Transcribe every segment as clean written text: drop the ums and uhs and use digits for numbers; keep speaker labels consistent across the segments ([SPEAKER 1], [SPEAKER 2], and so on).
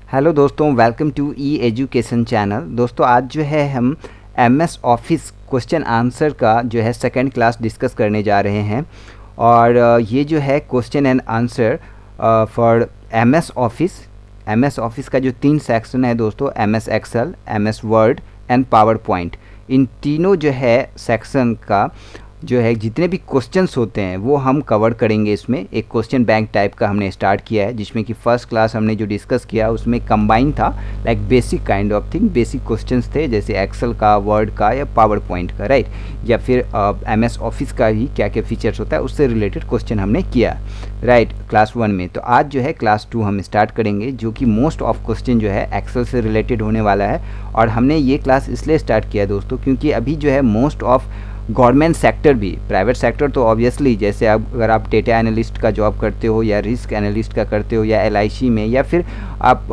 [SPEAKER 1] Hello दोस्तों, welcome to e education channel. दोस्तों आज जो है हम एमएस ऑफिस क्वेश्चन आंसर का जो है सेकंड क्लास डिस्कस करने जा रहे हैं। और ये जो है question and answer for MS office का जो 3 सेक्शन है दोस्तों, MS excel, MS word and PowerPoint, इन तीनों जो है सेक्शन का जो है जितने भी क्वेश्चंस होते हैं वो हम कवर करेंगे। इसमें एक क्वेश्चन बैंक टाइप का हमने स्टार्ट किया है, जिसमें कि फर्स्ट क्लास हमने जो डिस्कस किया उसमें कंबाइन था, like basic kind of thing, basic questions थे जैसे एक्सेल का, वर्ड का या पावर पॉइंट का, राइट, या फिर एमएस ऑफिस का ही क्या क्या फीचर्स होता है उससे रिलेटेड क्वेश्चन हमने किया, राइट, क्लास 1 में। तो आज जो है क्लास 2 हम स्टार्ट करेंगे, जो कि मोस्ट ऑफ क्वेश्चन जो है एक्सेल से रिलेटेड होने वाला है। और हमने ये क्लास इसलिए स्टार्ट किया दोस्तों क्योंकि अभी जो है मोस्ट ऑफ गवर्नमेंट सेक्टर भी, प्राइवेट सेक्टर तो ऑब्वियसली, जैसे अगर आप डेटा एनालिस्ट का जॉब करते हो या रिस्क एनालिस्ट का करते हो या एलआईसी में, या फिर आप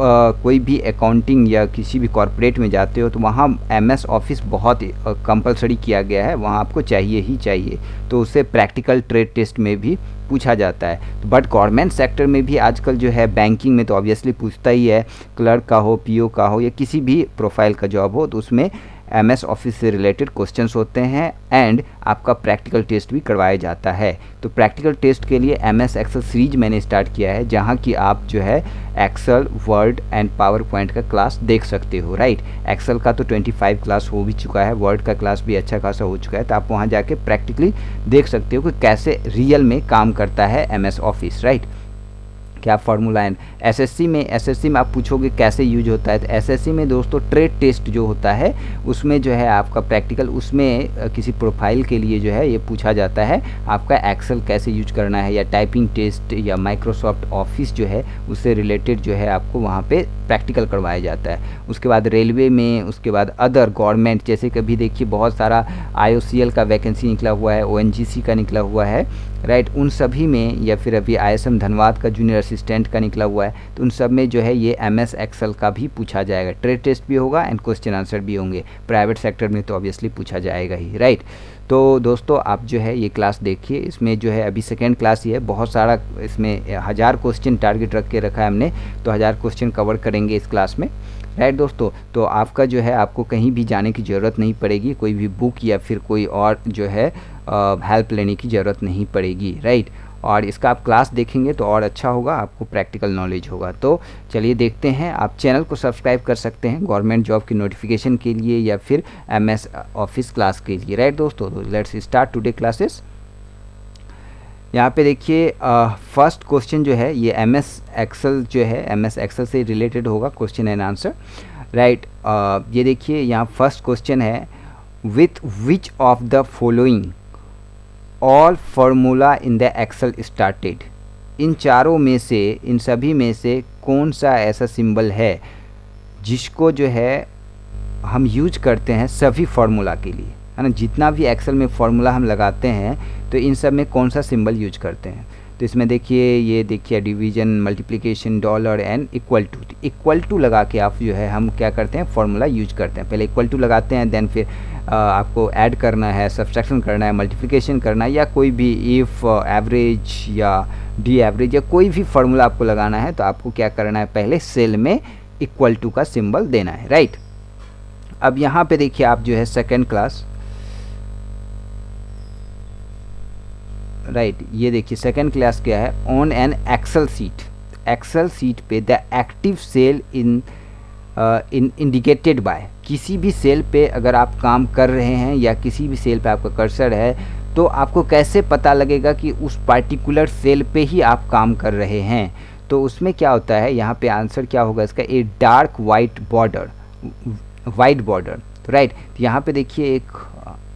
[SPEAKER 1] कोई भी अकाउंटिंग या किसी भी कॉर्पोरेट में जाते हो, तो वहाँ एमएस ऑफिस बहुत कंपलसरी किया गया है, वहाँ आपको चाहिए ही चाहिए। तो उससे प्रैक्टिकल ट्रेड टेस्ट में भी पूछा जाता है। तो बट गवर्नमेंट सेक्टर में भी आजकल जो है बैंकिंग में तो ऑब्वियसली पूछता ही है, क्लर्क का हो, पीओ का हो या किसी भी प्रोफाइल का जॉब हो, तो उसमें एमएस ऑफिस से रिलेटेड क्वेश्चंस होते हैं एंड आपका प्रैक्टिकल टेस्ट भी करवाया जाता है। तो प्रैक्टिकल टेस्ट के लिए एमएस एक्सेल सीरीज मैंने स्टार्ट किया है, जहां कि आप जो है Excel, word and PowerPoint का क्लास देख सकते हो, राइट। एक्सेल का तो 25 क्लास हो भी चुका है, वर्ड का क्लास भी अच्छा खासा हो चुका है, तो आप वहां जाके प्रैक्टिकली देख सकते हो कि कैसे रियल में काम करता है एमएस ऑफिस, राइट, क्या फार्मूला है। एसएससी में आप पूछोगे कैसे यूज होता है, तो एसएससी में दोस्तों ट्रेड टेस्ट जो होता है उसमें जो है आपका प्रैक्टिकल, उसमें किसी प्रोफाइल के लिए जो है ये पूछा जाता है आपका एक्सेल कैसे यूज करना है, या टाइपिंग टेस्ट या माइक्रोसॉफ्ट ऑफिस जो है उससे रिलेटेड जो है आपको वहाँ पे प्रैक्टिकल करवाया जाता है। उसके बाद रेलवे में, उसके बाद अदर गवर्नमेंट, जैसे कभी देखिए बहुत सारा आईओसीएल का वैकेंसी निकला हुआ है, ओएनजीसी का निकला हुआ है, राइट, उन सभी में, या फिर अभी आईएसएम धनबाद का जूनियर असिस्टेंट का निकला हुआ है, तो उन सब में जो है ये एमएस एक्सेल का भी पूछा जाएगा। ट्रेड टेस्ट भी होगा एंड क्वेश्चन आंसर भी होंगे। प्राइवेट सेक्टर में तो ऑब्वियसली पूछा जाएगा ही, राइट। तो दोस्तों आप जो है ये क्लास देखिए, इसमें जो है अभी सेकेंड क्लास ही है, बहुत सारा इसमें 1000 क्वेश्चन टारगेट रख के रखा है हमने, तो 1000 क्वेश्चन कवर करेंगे इस क्लास में, राइट दोस्तों। तो आपका जो है आपको कहीं भी जाने की ज़रूरत नहीं पड़ेगी, कोई भी बुक या फिर कोई और जो है हेल्प लेने की ज़रूरत नहीं पड़ेगी, राइट। और इसका आप क्लास देखेंगे तो और अच्छा होगा, आपको प्रैक्टिकल नॉलेज होगा। तो चलिए देखते हैं, आप चैनल को सब्सक्राइब कर सकते हैं गवर्नमेंट जॉब की नोटिफिकेशन के लिए या फिर एमएस ऑफिस क्लास के लिए, राइट दोस्तों। तो लेट्स स्टार्ट टुडे क्लासेस। यहाँ पे देखिए फर्स्ट क्वेश्चन जो है ये एमएस एक्सेल जो है, एमएस एक्सेल से रिलेटेड होगा क्वेश्चन एंड आंसर, राइट। ये देखिए यहाँ फर्स्ट क्वेश्चन है, with which of the following all formula in the excel started. इन चारों में से, इन सभी में से कौन सा ऐसा सिंबल है जिसको जो है हम यूज करते हैं सभी फार्मूला के लिए, है ना। जितना भी एक्सेल में फार्मूला हम लगाते हैं तो इन सब में कौन सा सिंबल यूज करते हैं। तो इसमें देखिए, ये देखिए division, multiplication, dollar and equal to लगा के आप जो है हम क्या करते हैं फार्मूला यूज करते हैं। पहले इक्वल टू लगाते हैं, देन फिर आपको ऐड करना है, सब्सट्रैक्शन करना है, मल्टीप्लिकेशन करना है, या कोई भी इफ, एवरेज या डी एवरेज या कोई भी फार्मूला आपको लगाना है, तो आपको क्या करना है, पहले सेल में इक्वल टू का सिंबल देना है, राइट। अब यहाँ पे देखिए आप जो है सेकेंड क्लास, राइट, ये देखिए सेकेंड क्लास क्या है, ऑन एन एक्सेल सीट पे the active cell in indicated by. किसी भी सेल पे अगर आप काम कर रहे हैं या किसी भी सेल पे आपका कर्सर है, तो आपको कैसे पता लगेगा कि उस पार्टिकुलर सेल पे ही आप काम कर रहे हैं। तो उसमें क्या होता है, यहाँ पे आंसर क्या होगा इसका, ए डार्क वाइट बॉर्डर, तो राइट। तो यहाँ पे देखिए एक,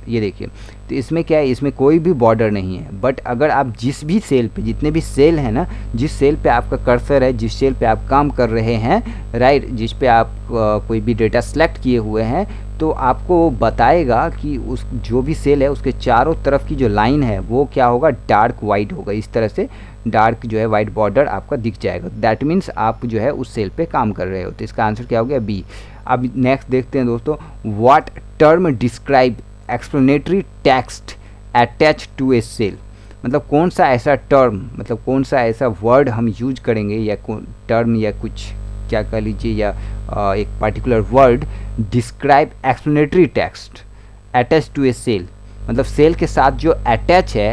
[SPEAKER 1] ये देखिए, तो इसमें क्या है, इसमें कोई भी बॉर्डर नहीं है, बट अगर आप जिस भी सेल पे, जितने भी सेल है ना, जिस सेल पे आपका कर्सर है, जिस सेल पे आप काम कर रहे हैं, राइट, जिस पे आप कोई भी डेटा सेलेक्ट किए हुए हैं, तो आपको बताएगा कि उस जो भी सेल है उसके चारों तरफ की जो लाइन है वो क्या होगा, डार्क वाइट होगा। इस तरह से डार्क जो है वाइट बॉर्डर आपका दिख जाएगा, दैट मीन्स आप जो है उस सेल पे काम कर रहे हो। तो इसका आंसर क्या हो गया, बी। अब नेक्स्ट देखते हैं दोस्तों, what term describe explanatory text attach to a cell. मतलब कौन सा ऐसा टर्म, मतलब कौन सा ऐसा वर्ड हम यूज करेंगे या टर्म या कुछ क्या कह लीजिए या एक particular word describe explanatory text attach to a cell, मतलब सेल के साथ जो अटैच है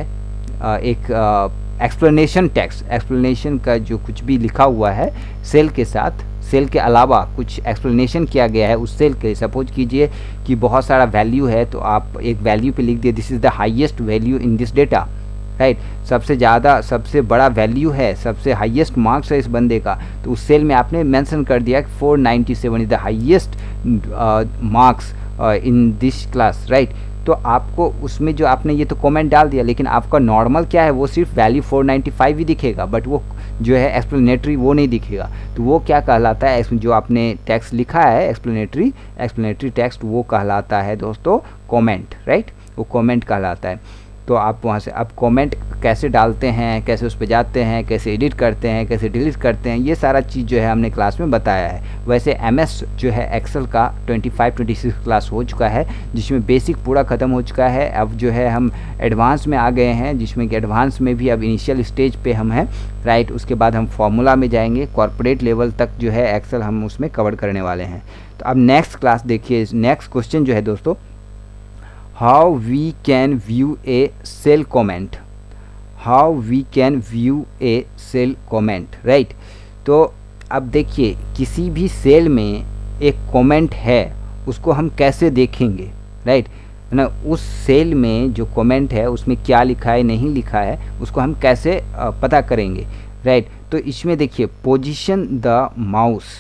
[SPEAKER 1] एक एक्सप्लेनेशन टेक्स्ट, एक्सप्लेनेशन का जो कुछ भी लिखा हुआ है सेल के साथ, सेल के अलावा कुछ एक्सप्लेनेशन किया गया है उस सेल के। सपोज कीजिए कि बहुत सारा वैल्यू है तो आप एक वैल्यू पे लिख दिए this is the highest value in this data, right. सबसे ज़्यादा सबसे बड़ा वैल्यू है, सबसे हाईएस्ट मार्क्स है इस बंदे का, तो उस सेल में आपने मेंशन कर दिया कि 497 is the highest marks in this class, right. तो आपको उसमें जो आपने ये तो कमेंट डाल दिया, लेकिन आपका नॉर्मल क्या है वो सिर्फ वैल्यू 495 ही दिखेगा, बट वो जो है एक्सप्लेनेटरी वो नहीं दिखेगा। तो वो क्या कहलाता है, जो आपने टेक्स्ट लिखा है एक्सप्लेनेटरी टेक्स्ट, वो कहलाता है दोस्तों कमेंट, राइट। वो कमेंट कहलाता है। तो आप वहाँ से अब कमेंट कैसे डालते हैं, कैसे उस पर जाते हैं, कैसे एडिट करते हैं, कैसे डिलीट करते हैं, ये सारा चीज़ जो है हमने क्लास में बताया है। वैसे एमएस जो है एक्सेल का 25-26 क्लास हो चुका है, जिसमें बेसिक पूरा ख़त्म हो चुका है। अब जो है हम एडवांस में आ गए हैं, जिसमें कि एडवांस में भी अब इनिशियल स्टेज पे हम हैं, राइट। उसके बाद हम फार्मूला में जाएंगे, कॉर्पोरेट लेवल तक जो है एक्सेल हम उसमें कवर करने वाले हैं। तो अब नेक्स्ट क्लास देखिए, नेक्स्ट क्वेश्चन जो है दोस्तों, how we can view a cell comment, how we can view a cell comment, right. तो अब देखिए किसी भी सेल में एक कमेंट है उसको हम कैसे देखेंगे, राइट ना। उस सेल में जो कमेंट है उसमें क्या लिखा है नहीं लिखा है उसको हम कैसे पता करेंगे, राइट। तो इसमें देखिए position the mouse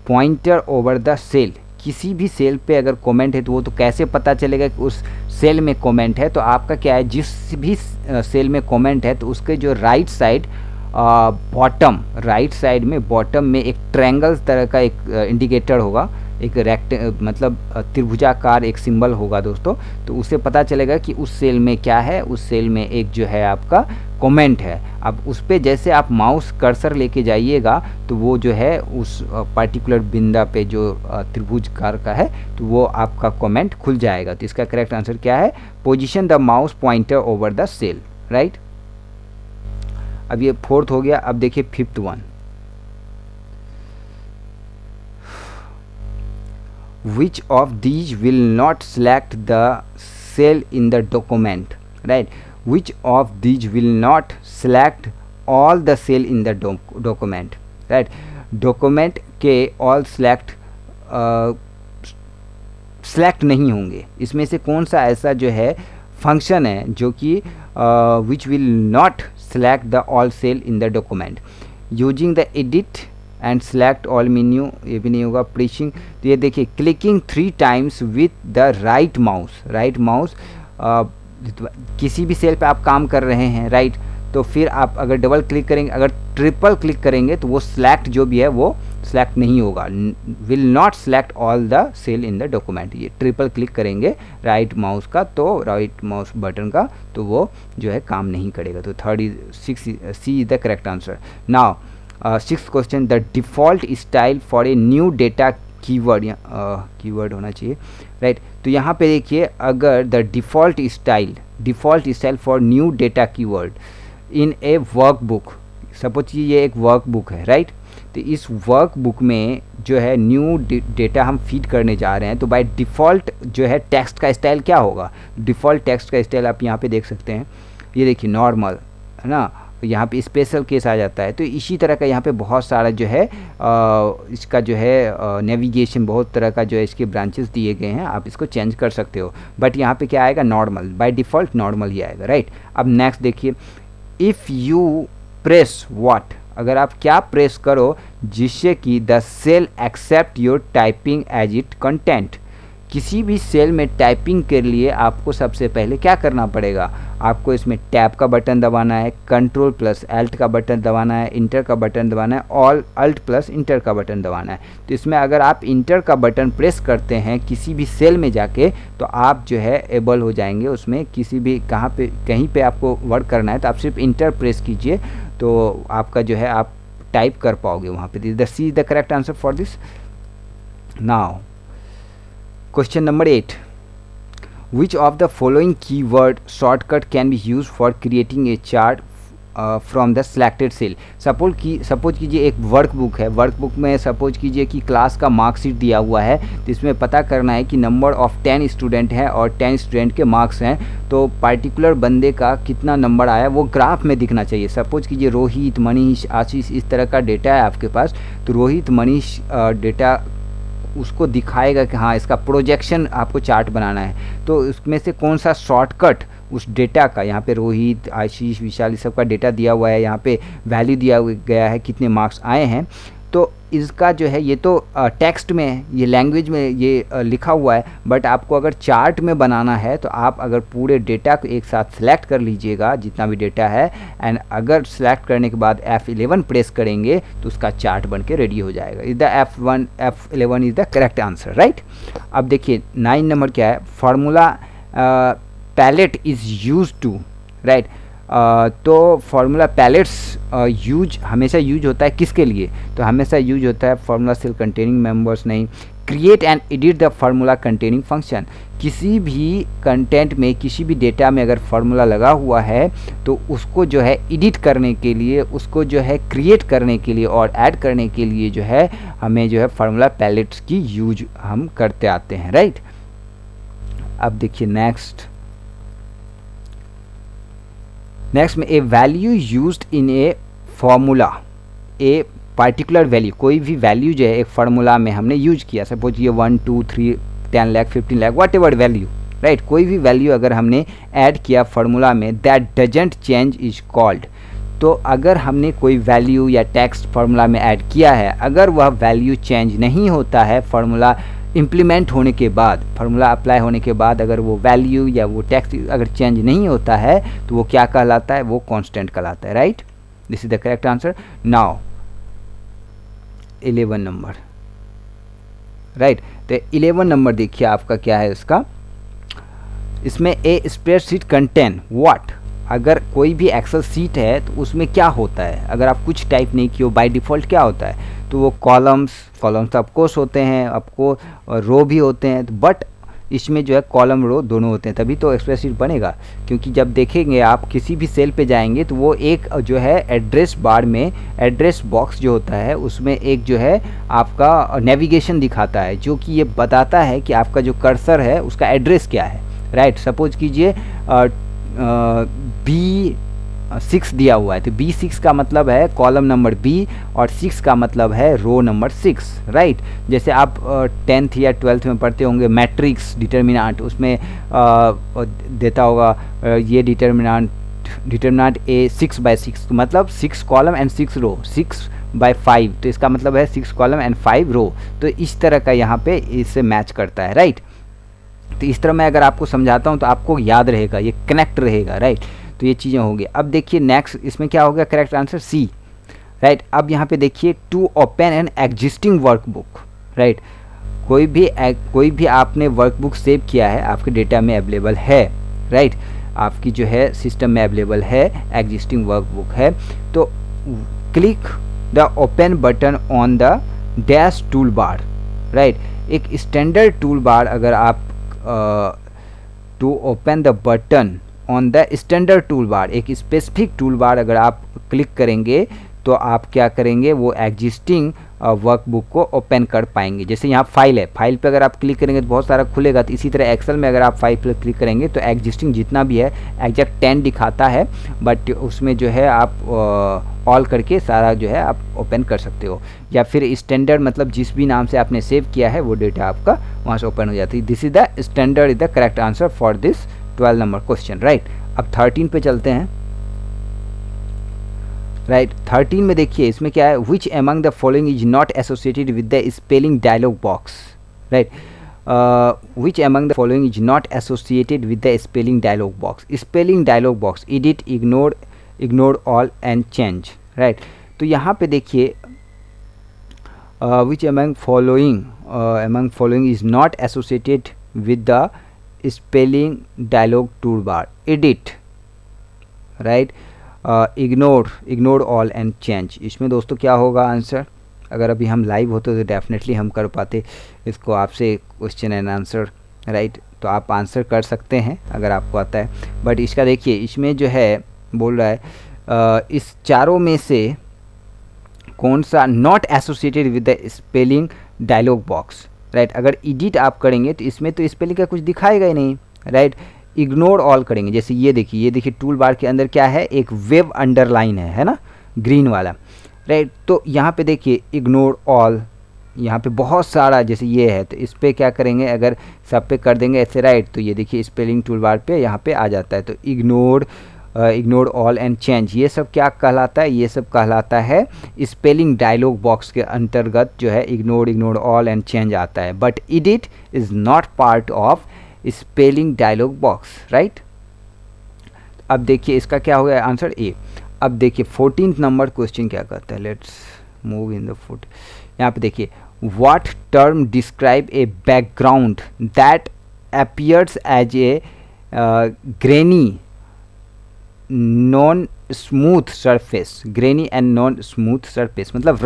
[SPEAKER 1] pointer over the cell, किसी भी सेल पे अगर कमेंट है तो वो तो कैसे पता चलेगा कि उस सेल में कमेंट है। तो आपका क्या है, जिस भी सेल में कमेंट है तो उसके जो right side bottom, right side में बॉटम में एक ट्रायंगल तरह का एक इंडिकेटर होगा, एक मतलब त्रिभुजाकार एक सिंबल होगा दोस्तों। तो उससे पता चलेगा कि उस सेल में क्या है, उस सेल में एक जो है आपका कमेंट है। अब उस पर जैसे आप माउस कर्सर लेके जाइएगा तो वो जो है उस पर्टिकुलर बिंदा पे जो त्रिभुजकार का है तो वो आपका कमेंट खुल जाएगा। तो इसका करेक्ट आंसर क्या है, position the mouse pointer over the cell, right. अब ये फोर्थ हो गया। अब देखिए fifth one, which of these will not select the cell in the document, right? Which of these will not select all the cell in the document, right? document के all select नहीं होंगे। इसमें से कौन सा ऐसा जो है फंक्शन है जो कि which will not select the all cell in the document using the edit and select all menu, ये भी नहीं होगा। प्रेसिंग, तो ये देखिए clicking 3 times with the right mouse, right mouse, किसी भी सेल पे आप काम कर रहे हैं, राइट। तो फिर आप अगर डबल क्लिक करेंगे, अगर ट्रिपल क्लिक करेंगे तो वो सिलेक्ट जो भी है वो सिलेक्ट नहीं होगा, will not select all the cell in the document. ये ट्रिपल क्लिक करेंगे राइट माउस का, तो राइट माउस बटन का, तो वो जो है काम नहीं करेगा। तो 36 C is the correct answer. Now sixth question, the default style for a new data keyword, keyword होना चाहिए, राइट। तो यहाँ पे देखिए, अगर the default style for new data keyword in a workbook, suppose ये एक वर्कबुक है, राइट। तो इस वर्कबुक में जो है न्यू डेटा हम फीड करने जा रहे हैं, तो बाय डिफ़ॉल्ट जो है टेक्स्ट का स्टाइल क्या होगा, डिफ़ॉल्ट टेक्स्ट का स्टाइल आप यहाँ पे देख सकते हैं। ये देखिए नॉर्मल है ना, यहाँ पे स्पेशल केस आ जाता है। तो इसी तरह का यहाँ पे बहुत सारा जो है इसका जो है नेविगेशन, बहुत तरह का जो है इसके ब्रांचेस दिए गए हैं, आप इसको चेंज कर सकते हो। बट यहाँ पे क्या आएगा, नॉर्मल, बाय डिफ़ॉल्ट नॉर्मल ही आएगा, राइट। अब नेक्स्ट देखिए, इफ़ यू प्रेस व्हाट, अगर आप क्या प्रेस करो जिससे कि the cell accept your typing as it content, किसी भी सेल में टाइपिंग के लिए आपको सबसे पहले क्या करना पड़ेगा, आपको इसमें टैब का बटन दबाना है, कंट्रोल प्लस एल्ट का बटन दबाना है, इंटर का बटन दबाना है, ऑल अल्ट प्लस इंटर का बटन दबाना है। तो इसमें अगर आप इंटर का बटन प्रेस करते हैं किसी भी सेल में जाके, तो आप जो है एबल हो जाएंगे उसमें, किसी भी कहीं पे आपको वर्क करना है तो आप सिर्फ इंटर प्रेस कीजिए तो आपका जो है आप टाइप कर पाओगे वहाँ पे। The C is the correct answer for this. Now question number 8, which of the following keyword shortcut can be used for creating a chart from the selected cell. Suppose कीजिए एक वर्कबुक है, workbook में suppose कीजिए कि class का marksheet दिया हुआ है, तो इसमें पता करना है कि नंबर ऑफ़ 10 स्टूडेंट हैं और 10 स्टूडेंट के मार्क्स हैं, तो पार्टिकुलर बंदे का कितना नंबर आया वो ग्राफ में दिखना चाहिए। सपोज कीजिए रोहित, मनीष, आशीष, इस तरह का डेटा है आपके पास, तो रोहित, मनीष डेटा उसको दिखाएगा कि हाँ इसका प्रोजेक्शन आपको चार्ट बनाना है। तो उसमें से कौन सा शॉर्टकट उस डेटा का, यहाँ पे रोहित, आशीष, विशाल, इस सब का डेटा दिया हुआ है, यहाँ पे वैल्यू दिया गया है कितने मार्क्स आए हैं, तो इसका जो है ये तो टेक्स्ट में, ये लैंग्वेज में ये लिखा हुआ है, बट आपको अगर चार्ट में बनाना है तो आप अगर पूरे डेटा को एक साथ सेलेक्ट कर लीजिएगा जितना भी डेटा है, एंड अगर सेलेक्ट करने के बाद F11 प्रेस करेंगे तो उसका चार्ट बन के रेडी हो जाएगा। Is the F11 is the correct answer, right. अब देखिए 9 नंबर क्या है, formula palette is use to, right. तो फार्मूला पैलेट्स हमेशा यूज होता है किसके लिए, तो हमेशा यूज होता है फार्मूला सेल कंटेनिंग मेंबर्स नहीं, create and edit the formula containing function. किसी भी कंटेंट में, किसी भी डेटा में अगर फार्मूला लगा हुआ है तो उसको जो है एडिट करने के लिए, उसको जो है क्रिएट करने के लिए और ऐड करने के लिए जो है हमें जो है फार्मूला पैलेट्स की यूज हम करते आते हैं, राइट। अब देखिए नेक्स्ट में a value used in a formula, a particular value, कोई भी वैल्यू जो है एक फार्मूला में हमने यूज किया, सपोज ये 1, 2, 3, 10 lakh, 15 lakh, what ever value, right. कोई भी वैल्यू अगर हमने ऐड किया फार्मूला में, that doesn't change is called. तो अगर हमने कोई वैल्यू या टेक्स्ट फार्मूला में ऐड किया है, अगर वह वैल्यू चेंज नहीं होता है फार्मूला इम्प्लीमेंट होने के बाद, फार्मूला अप्लाई होने के बाद अगर वो वैल्यू या वो टेक्स्ट अगर चेंज नहीं होता है तो वो क्या कहलाता है, वो कांस्टेंट कहलाता है, right. This is the correct answer. Now 11 number, right. तो 11 नंबर देखिए आपका क्या है इसका, इसमें ए स्प्रेडशीट कंटेन व्हाट, अगर कोई भी एक्सेल सीट है तो उसमें क्या होता है, अगर आप कुछ टाइप नहीं किए हो बाय डिफ़ॉल्ट क्या होता है, तो वो कॉलम्स ऑफकोर्स होते हैं, आपको रो भी होते हैं, बट इसमें जो है कॉलम रो दोनों होते हैं, तभी तो स्प्रेडशीट बनेगा। क्योंकि जब देखेंगे आप किसी भी सेल पे जाएंगे तो वो एक जो है एड्रेस बार में, एड्रेस बॉक्स जो होता है उसमें एक जो है आपका नेविगेशन दिखाता है, जो कि ये बताता है कि आपका जो कर्सर है उसका एड्रेस क्या है, राइट। सपोज कीजिए B6 दिया हुआ है, तो B6 का मतलब है कॉलम नंबर B और 6 का मतलब है रो नंबर 6, राइट। जैसे आप 10th या 12th में पढ़ते होंगे मैट्रिक्स डिटर्मिनेंट, उसमें देता होगा ये डिटर्मिनेंट A 6/6, तो मतलब 6 कॉलम एंड 6 रो, 6/5, तो इसका मतलब है 6 कॉलम एंड 5 रो। तो इस तरह का यहाँ पे इससे मैच करता है, राइट। तो इस तरह मैं अगर आपको समझाता हूँ तो आपको याद रहेगा, ये कनेक्ट रहेगा, राइट। तो ये चीज़ें होंगी। अब देखिए नेक्स्ट इसमें क्या हो गया, करेक्ट आंसर सी, राइट। अब यहाँ पे देखिए to open an existing workbook, right. कोई भी आपने वर्कबुक सेव किया है, आपके डेटा में अवेलेबल है, राइट, आपकी जो है सिस्टम में अवेलेबल है, एग्जिस्टिंग वर्कबुक है, तो click the open button on the dash tool bar, right. एक स्टैंडर्ड टूल बार अगर आप to open the button on the standard tool bar, एक स्पेसिफिक टूल बार अगर आप क्लिक करेंगे तो आप क्या करेंगे, वो एग्जिस्टिंग वर्कबुक को ओपन कर पाएंगे। जैसे यहाँ फाइल है, फाइल पे अगर आप क्लिक करेंगे तो बहुत सारा खुलेगा, तो इसी तरह एक्सेल में अगर आप फाइल पर क्लिक करेंगे तो एग्जिस्टिंग जितना भी है एग्जैक्ट 10 दिखाता है, बट उसमें जो है आप ऑल करके सारा जो है आप ओपन कर सकते हो, या फिर स्टैंडर्ड मतलब जिस भी नाम से आपने सेव किया है वो डेटा आपका वहाँ से ओपन हो जाती है। This is the standard is the correct answer for this 12 number question, right. अब 13 पे चलते हैं, राइट। 13 में देखिए इसमें क्या है, which among the following is not associated with the spelling dialog box, right. Which among the following is not associated with the spelling dialog box, spelling dialog box, edit, ignore all and change, right. तो यहाँ पे देखिए which among following is not associated with the spelling dialog tool bar, edit, right, ignore all and change. इसमें दोस्तों क्या होगा answer, अगर अभी हम लाइव होते तो डेफिनेटली हम कर पाते इसको आपसे क्वेश्चन एंड आंसर, राइट। तो आप आंसर कर सकते हैं अगर आपको आता है, बट इसका देखिए इसमें जो है बोल रहा है इस चारों में से कौन सा not associated with the spelling dialog box, right. अगर एडिट आप करेंगे तो इसमें तो स्पेलिंग का कुछ दिखाएगा ही नहीं, राइट। इग्नोर ऑल करेंगे, जैसे ये देखिए टूल बार के अंदर क्या है, एक वेव अंडरलाइन है ना, ग्रीन वाला, राइट। तो यहाँ पे देखिए इग्नोर ऑल, यहाँ पे बहुत सारा जैसे ये है, तो इस पर क्या करेंगे, अगर सब पे कर देंगे ऐसे, राइट, तो ये देखिए स्पेलिंग टूल बार पे यहाँ पे आ जाता है। तो इग्नोर ऑल एंड चेंज, ये सब क्या कहलाता है, ये सब कहलाता है स्पेलिंग डायलॉग बॉक्स के अंतर्गत जो है इग्नोर ऑल एंड चेंज आता है। But edit is not part of spelling dialog box, right. अब देखिए इसका क्या हो गया आंसर ए। अब देखिए 14th नंबर क्वेश्चन क्या कहता है, let's move in the foot. यहाँ पे देखिए what term describe a background that appears as a grainy non smooth surface, grainy and non smooth surface मतलब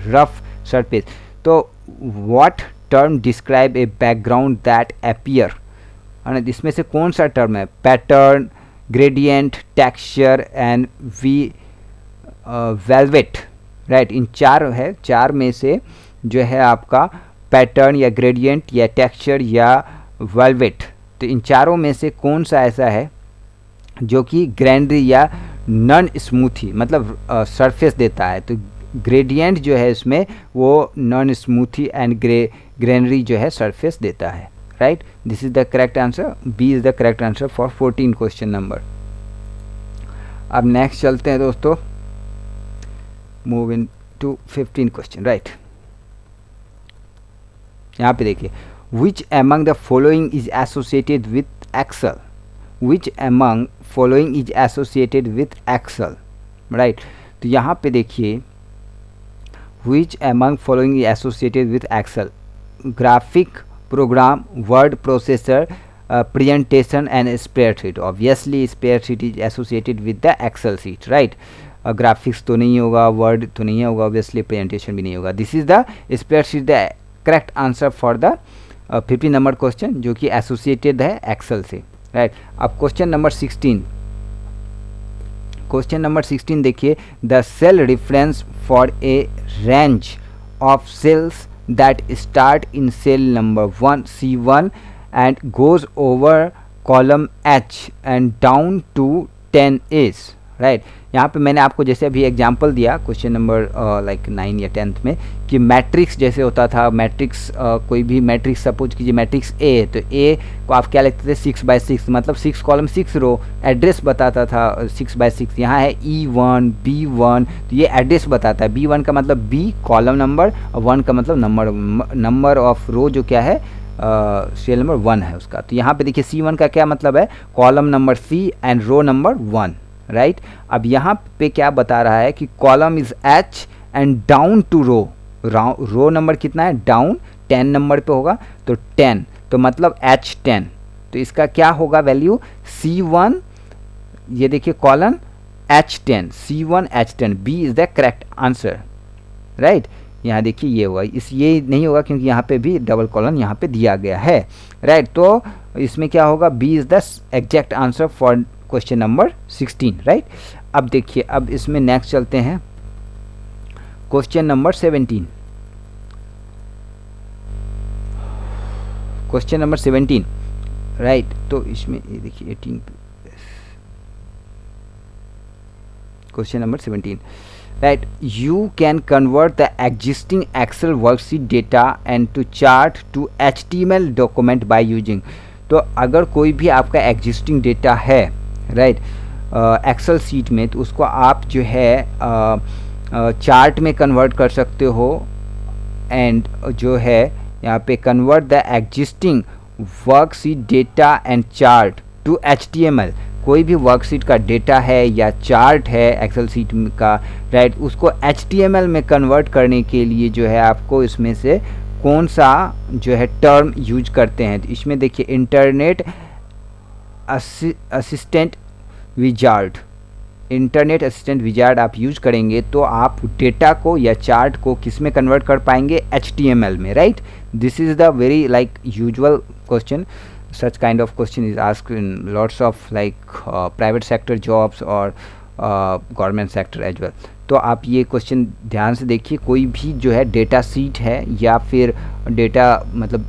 [SPEAKER 1] रफ सरफेस। तो what term describe a background that appear, इसमें से कौन सा term है, pattern, gradient, texture and velvet, right. इन चार है, चार में से जो है आपका पैटर्न या ग्रेडियंट या टेक्सचर या वेलवेट, तो इन चारों में से कौन सा ऐसा है जो कि ग्रेनरी या नॉन स्मूथी मतलब सरफेस देता है। तो ग्रेडियंट जो है इसमें वो नॉन स्मूथी एंड ग्रेनरी जो है सरफेस देता है, right. This is the correct answer, B is the correct answer for 14 question number. अब नेक्स्ट चलते हैं दोस्तों, move in to 15 question, right. यहाँ पे देखिए which among the following is associated with Excel, which among following is associated with Excel, right. तो यहाँ पे देखिए which among following is associated with Excel, graphic program, word processor, presentation and spreadsheet. Obviously spreadsheet is associated with the Excel sheet, right. Graphics तो नहीं होगा, word तो नहीं होगा, ऑब्वियसली प्रेजेंटेशन भी नहीं होगा। This is the spreadsheet, the correct answer for the 15 number question जो कि एसोसिएटेड है एक्सेल से, राइट। अब क्वेश्चन नंबर 16, क्वेश्चन नंबर 16 देखिए, the cell reference for a range of cells that start in cell number 1 C1 and goes over column H and down to 10 is, right। यहाँ पे मैंने आपको जैसे अभी एग्जांपल दिया क्वेश्चन नंबर लाइक 9 या 10th में कि मैट्रिक्स जैसे होता था, मैट्रिक्स कोई भी मैट्रिक्स सपोज कीजिए मैट्रिक्स ए, तो ए को आप क्या लिखते थे 6/6 मतलब 6 कॉलम 6 रो, एड्रेस बताता था 6/6। यहाँ है E1 B1, तो ये एड्रेस बताता है, B1 का मतलब B कॉलम नंबर और 1 का मतलब नंबर ऑफ रो जो क्या है सेल नंबर 1 है उसका। तो यहाँ पे देखिए C1 का क्या मतलब है, column number C and row number 1, right. अब यहाँ पे क्या बता रहा है कि column is H and down to row number कितना है, डाउन 10 नंबर पे होगा, तो 10 तो मतलब H10, तो इसका क्या होगा वैल्यू C1, ये देखिए column H10, C1 H10, B is the correct answer, right. यहाँ देखिए ये होगा, ये नहीं होगा क्योंकि यहाँ पे भी डबल कॉलम यहाँ पे दिया गया है, राइट। तो इसमें क्या होगा, B is the exact answer for question number 16, right. अब देखिए अब इसमें नेक्स्ट चलते हैं question number 17, question number 17, right. तो इसमें ये देखिए 18 question number 17, right. You can convert the existing Excel worksheet data and to chart to HTML document by using. तो अगर कोई भी आपका एग्जिस्टिंग डेटा है, राइट, एक्सेल सीट में, तो उसको आप जो है चार्ट में कन्वर्ट कर सकते हो, एंड जो है यहाँ पे convert the existing worksheet data and chart to HTML। कोई भी वर्कशीट का डेटा है या चार्ट है एक्सेल सीट का, राइट, उसको HTML में कन्वर्ट करने के लिए जो है आपको इसमें से कौन सा जो है टर्म यूज करते हैं। तो इसमें देखिए internet assistant wizard, internet assistant wizard आप यूज करेंगे तो आप डेटा को या चार्ट को किस में कन्वर्ट कर पाएंगे, HTML में, right. This is the very like usual question, such kind of question is asked in lots of like private sector jobs or government sector as well. तो आप ये क्वेश्चन ध्यान से देखिए, कोई भी जो है डेटा सीट है या फिर डेटा मतलब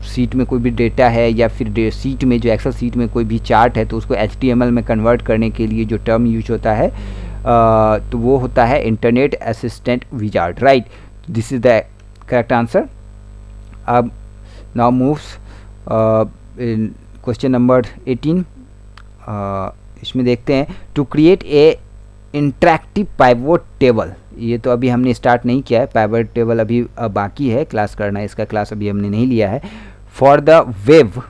[SPEAKER 1] सीट में कोई भी डेटा है या फिर सीट में जो एक्सेल सीट में कोई भी चार्ट है तो उसको HTML में कन्वर्ट करने के लिए जो टर्म यूज होता है तो वो होता है internet assistant wizard, right. This is the correct answer. अब नाउ मूव्स क्वेश्चन नंबर 18। इसमें देखते हैं to create a interactive pivot table. ये तो अभी हमने स्टार्ट नहीं किया है, पाइवोट टेबल अभी बाकी है क्लास करना है, इसका क्लास अभी हमने नहीं लिया है। For the web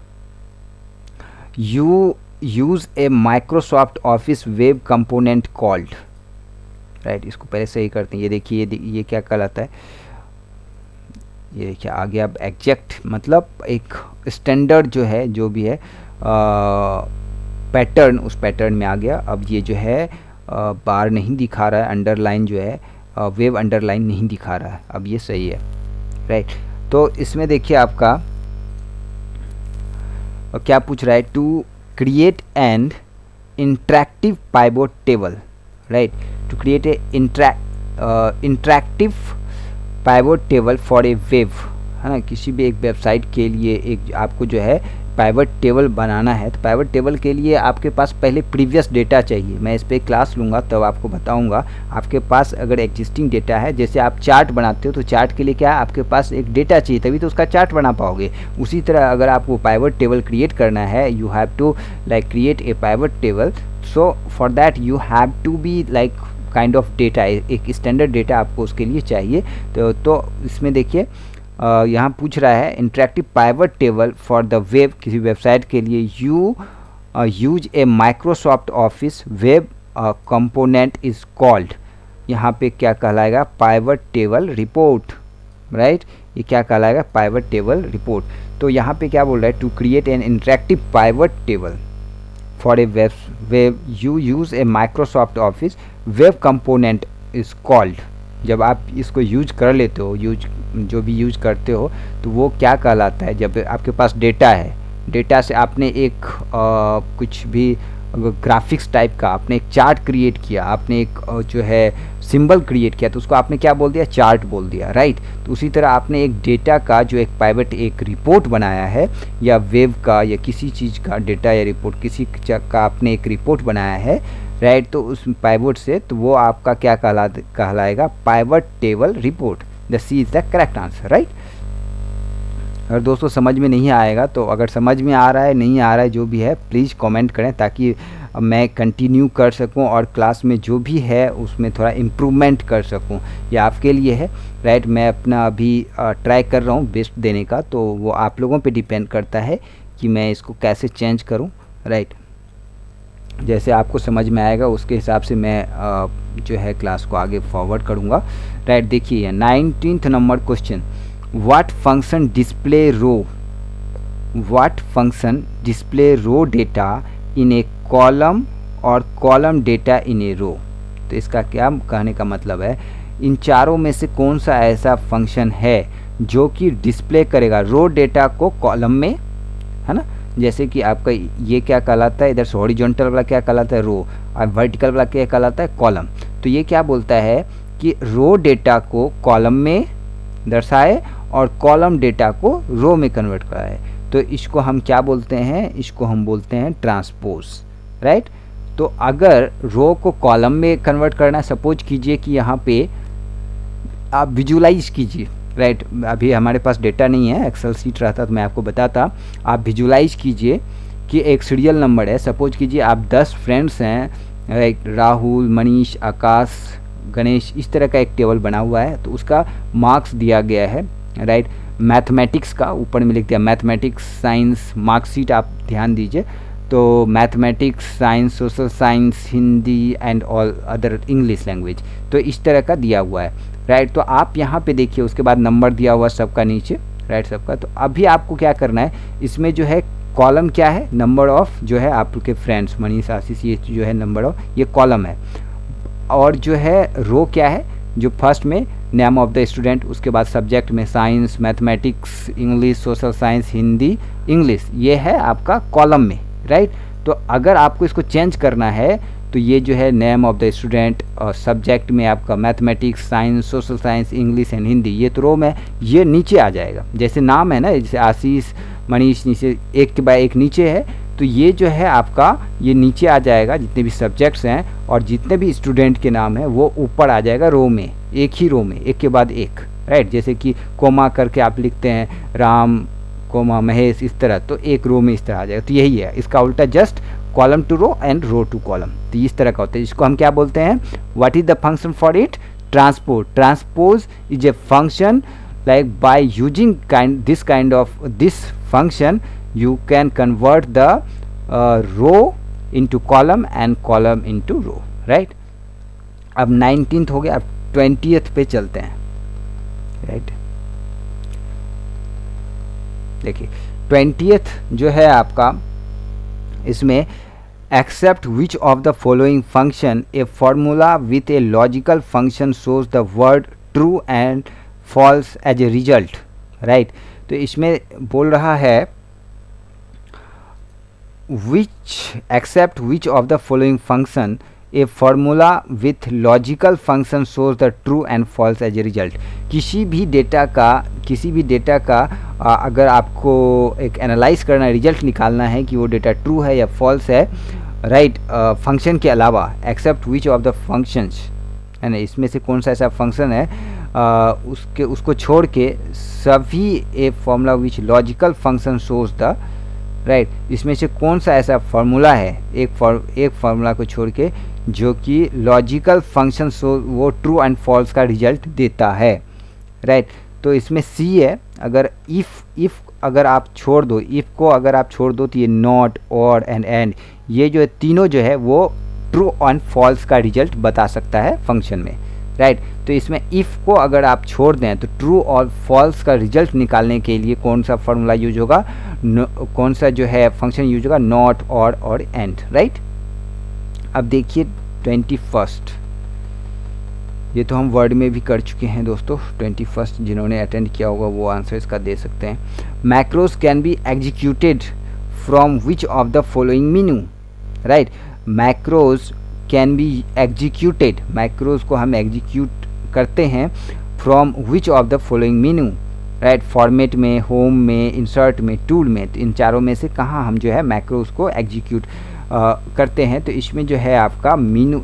[SPEAKER 1] you use a Microsoft office web component called, right. इसको पहले सही करते हैं। ये देखिए ये क्या कहलाता है, ये देखिए आगे अब एग्जैक्ट मतलब एक स्टैंडर्ड जो है जो भी है पैटर्न, उस पैटर्न में आ गया। अब ये जो है बार नहीं दिखा रहा है, अंडरलाइन जो है वेव अंडरलाइन नहीं दिखा रहा है, अब ये सही है, राइट। तो इसमें देखिए आपका क्या पूछ रहा है, to create an interactive pivot table, right. To create a interactive pivot table for a web, है ना, किसी भी एक वेबसाइट के लिए एक आपको जो है पाइवट टेबल बनाना है। तो पाइवट टेबल के लिए आपके पास पहले प्रीवियस डेटा चाहिए। मैं इस पर क्लास लूँगा तब आपको बताऊँगा। आपके पास अगर एग्जिस्टिंग डेटा है, जैसे आप चार्ट बनाते हो तो चार्ट के लिए क्या है, आपके पास एक डेटा चाहिए तभी तो उसका चार्ट बना पाओगे। उसी तरह अगर आपको पाइवट टेबल क्रिएट करना है, you have to like create a pivot table. So for that you have to be like kind of data, एक स्टैंडर्ड डेटा आपको उसके लिए चाहिए। तो इसमें देखिए यहाँ पूछ रहा है interactive pivot table for the web, किसी वेबसाइट के लिए you use a Microsoft office web component is called. यहाँ पे क्या कहलाएगा, पाइवट टेबल रिपोर्ट, राइट। ये क्या कहलाएगा, पाइवट टेबल रिपोर्ट। तो यहाँ पे क्या बोल रहा है, to create an interactive pivot table for a web you use a Microsoft office web component is called. जब आप इसको यूज कर लेते हो, जो भी यूज करते हो तो वो क्या कहलाता है, जब आपके पास डेटा है, डेटा से आपने एक कुछ भी ग्राफिक्स टाइप का आपने एक चार्ट क्रिएट किया, आपने एक जो है सिंबल क्रिएट किया तो उसको आपने क्या बोल दिया, चार्ट बोल दिया, राइट। तो उसी तरह आपने एक डेटा का जो एक पाइवट एक रिपोर्ट बनाया है, या वेब का या किसी चीज़ का डेटा या रिपोर्ट किसी का आपने एक रिपोर्ट बनाया है, राइट। तो उस पाइवट से तो वो आपका क्या कहलाएगा, pivot table report. The C is the correct answer, right. अगर दोस्तों समझ में नहीं आएगा तो अगर समझ में आ रहा है नहीं आ रहा है जो भी है प्लीज़ कमेंट करें ताकि मैं कंटिन्यू कर सकूं और क्लास में जो भी है उसमें थोड़ा इम्प्रूवमेंट कर सकूं। ये आपके लिए है, राइट। मैं अपना अभी ट्राई कर रहा हूं बेस्ट देने का, तो वो आप लोगों पे डिपेंड करता है कि मैं इसको कैसे चेंज करूं, राइट। जैसे आपको समझ में आएगा उसके हिसाब से मैं जो है क्लास को आगे फॉरवर्ड करूँगा, राइट। देखिए 19th number question, what function display row data in a column और column data in a row. तो इसका क्या कहने का मतलब है, इन चारों में से कौन सा ऐसा फंक्शन है जो कि डिस्प्ले करेगा रो डेटा को कॉलम में, है ना। जैसे कि आपका ये क्या कहलाता है, इधर से हॉरिजॉन्टल वाला क्या कहलाता है, रो, और वर्टिकल वाला क्या कहलाता है, कॉलम। तो ये क्या बोलता है कि रो डेटा को कॉलम में दर्शाए और कॉलम डेटा को रो में कन्वर्ट कराए। तो इसको हम क्या बोलते हैं, इसको हम बोलते हैं ट्रांसपोज, राइट। तो अगर रो को कॉलम में कन्वर्ट करना, सपोज कीजिए कि यहाँ पे आप विजुलाइज कीजिए, राइट। अभी हमारे पास डेटा नहीं है, एक्सेल सीट रहता तो मैं आपको बताता। आप विजुलाइज कीजिए कि एक सीरियल नंबर है, सपोज कीजिए आप 10 फ्रेंड्स हैं, राइट, राहुल, मनीष, आकाश, गणेश, इस तरह का एक टेबल बना हुआ है। तो उसका मार्क्स दिया गया है, राइट। मैथमेटिक्स का ऊपर में लिख दिया, मैथमेटिक्स साइंस मार्कशीट, आप ध्यान दीजिए। तो mathematics, science, social science, Hindi and all other English language, तो इस तरह का दिया हुआ है, राइट। तो आप यहाँ पे देखिए उसके बाद नंबर दिया हुआ सबका नीचे, राइट, सबका। तो अभी आपको क्या करना है, इसमें जो है कॉलम क्या है, नंबर ऑफ जो है आपके फ्रेंड्स, मनीष, आशीष, ये जो है नंबर ऑफ, ये कॉलम है। और जो है रो क्या है, जो फर्स्ट में नेम ऑफ द स्टूडेंट, उसके बाद सब्जेक्ट में science, mathematics, English, social science, Hindi, English, ये है आपका कॉलम में, राइट। तो अगर आपको इसको चेंज करना है तो तो ये जो है नेम ऑफ द स्टूडेंट, और सब्जेक्ट में आपका mathematics, science, social science, English and Hindi, ये तो रो में ये नीचे आ जाएगा। जैसे नाम है ना, जैसे आशीष, मनीष, नीचे एक के बाद एक नीचे है, तो ये जो है आपका ये नीचे आ जाएगा जितने भी सब्जेक्ट्स हैं, और जितने भी स्टूडेंट के नाम है वो ऊपर आ जाएगा रो में, एक ही रो में, एक के बाद एक, राइट। जैसे कि कोमा करके आप लिखते हैं राम, कोमा महेश, इस तरह, तो एक रो में इस तरह आ जाएगा। तो यही है, इसका उल्टा just column to row and row to column, तो इस तरह का होता है। इसको हम क्या बोलते हैं, what is the function for it, transpose. Transpose is a function like by using this kind of this function you can convert the row into column and column into row, right। अब 19th हो गया, अब 20th पे चलते हैं, right. देखिए 20th जो है आपका, इसमें except which of the following function a formula with a logical function shows the word true and false as a result, right. तो इसमें बोल रहा है which except which of the following function a formula with logical function shows the true and false as a result. किसी भी data का अगर आपको एक एनालाइज करना है, रिजल्ट निकालना है कि वो डेटा ट्रू है या फॉल्स है, राइट, फंक्शन के अलावा, except which of the functions, है ना, इसमें से कौन सा ऐसा फंक्शन है उसको छोड़ के सभी a formula which logical function shows the, right, इसमें से कौन सा ऐसा फार्मूला है एक फार्मूला को छोड़ के जो कि लॉजिकल फंक्शन शो वो ट्रू एंड फॉल्स का रिजल्ट देता है, राइट। तो इसमें सी है, अगर इफ़ अगर आप छोड़ दो, इफ़ को अगर आप छोड़ दो तो ये नॉट, और एंड ये जो है तीनों जो है वो ट्रू एंड फॉल्स का रिजल्ट बता सकता है फंक्शन में, राइट। तो इसमें इफ़ को अगर आप छोड़ दें तो ट्रू और फॉल्स का रिजल्ट निकालने के लिए कौन सा फार्मूला यूज होगा, कौन सा जो है फंक्शन यूज होगा, नॉट, और एंड, राइट। अब देखिए 21st, ये तो हम वर्ड में भी कर चुके हैं दोस्तों। 21st जिन्होंने अटेंड किया होगा वो आंसर इसका दे सकते हैं। Macros can be executed from which of the following menu, right. Macros can be executed, macros को हम एग्जीक्यूट करते हैं from which of the following menu, right. Format में, होम में, इंसर्ट में, टूल में, तो इन चारों में से कहाँ हम जो है मैक्रोज को एग्जीक्यूट करते हैं। तो इसमें जो है आपका मेनू,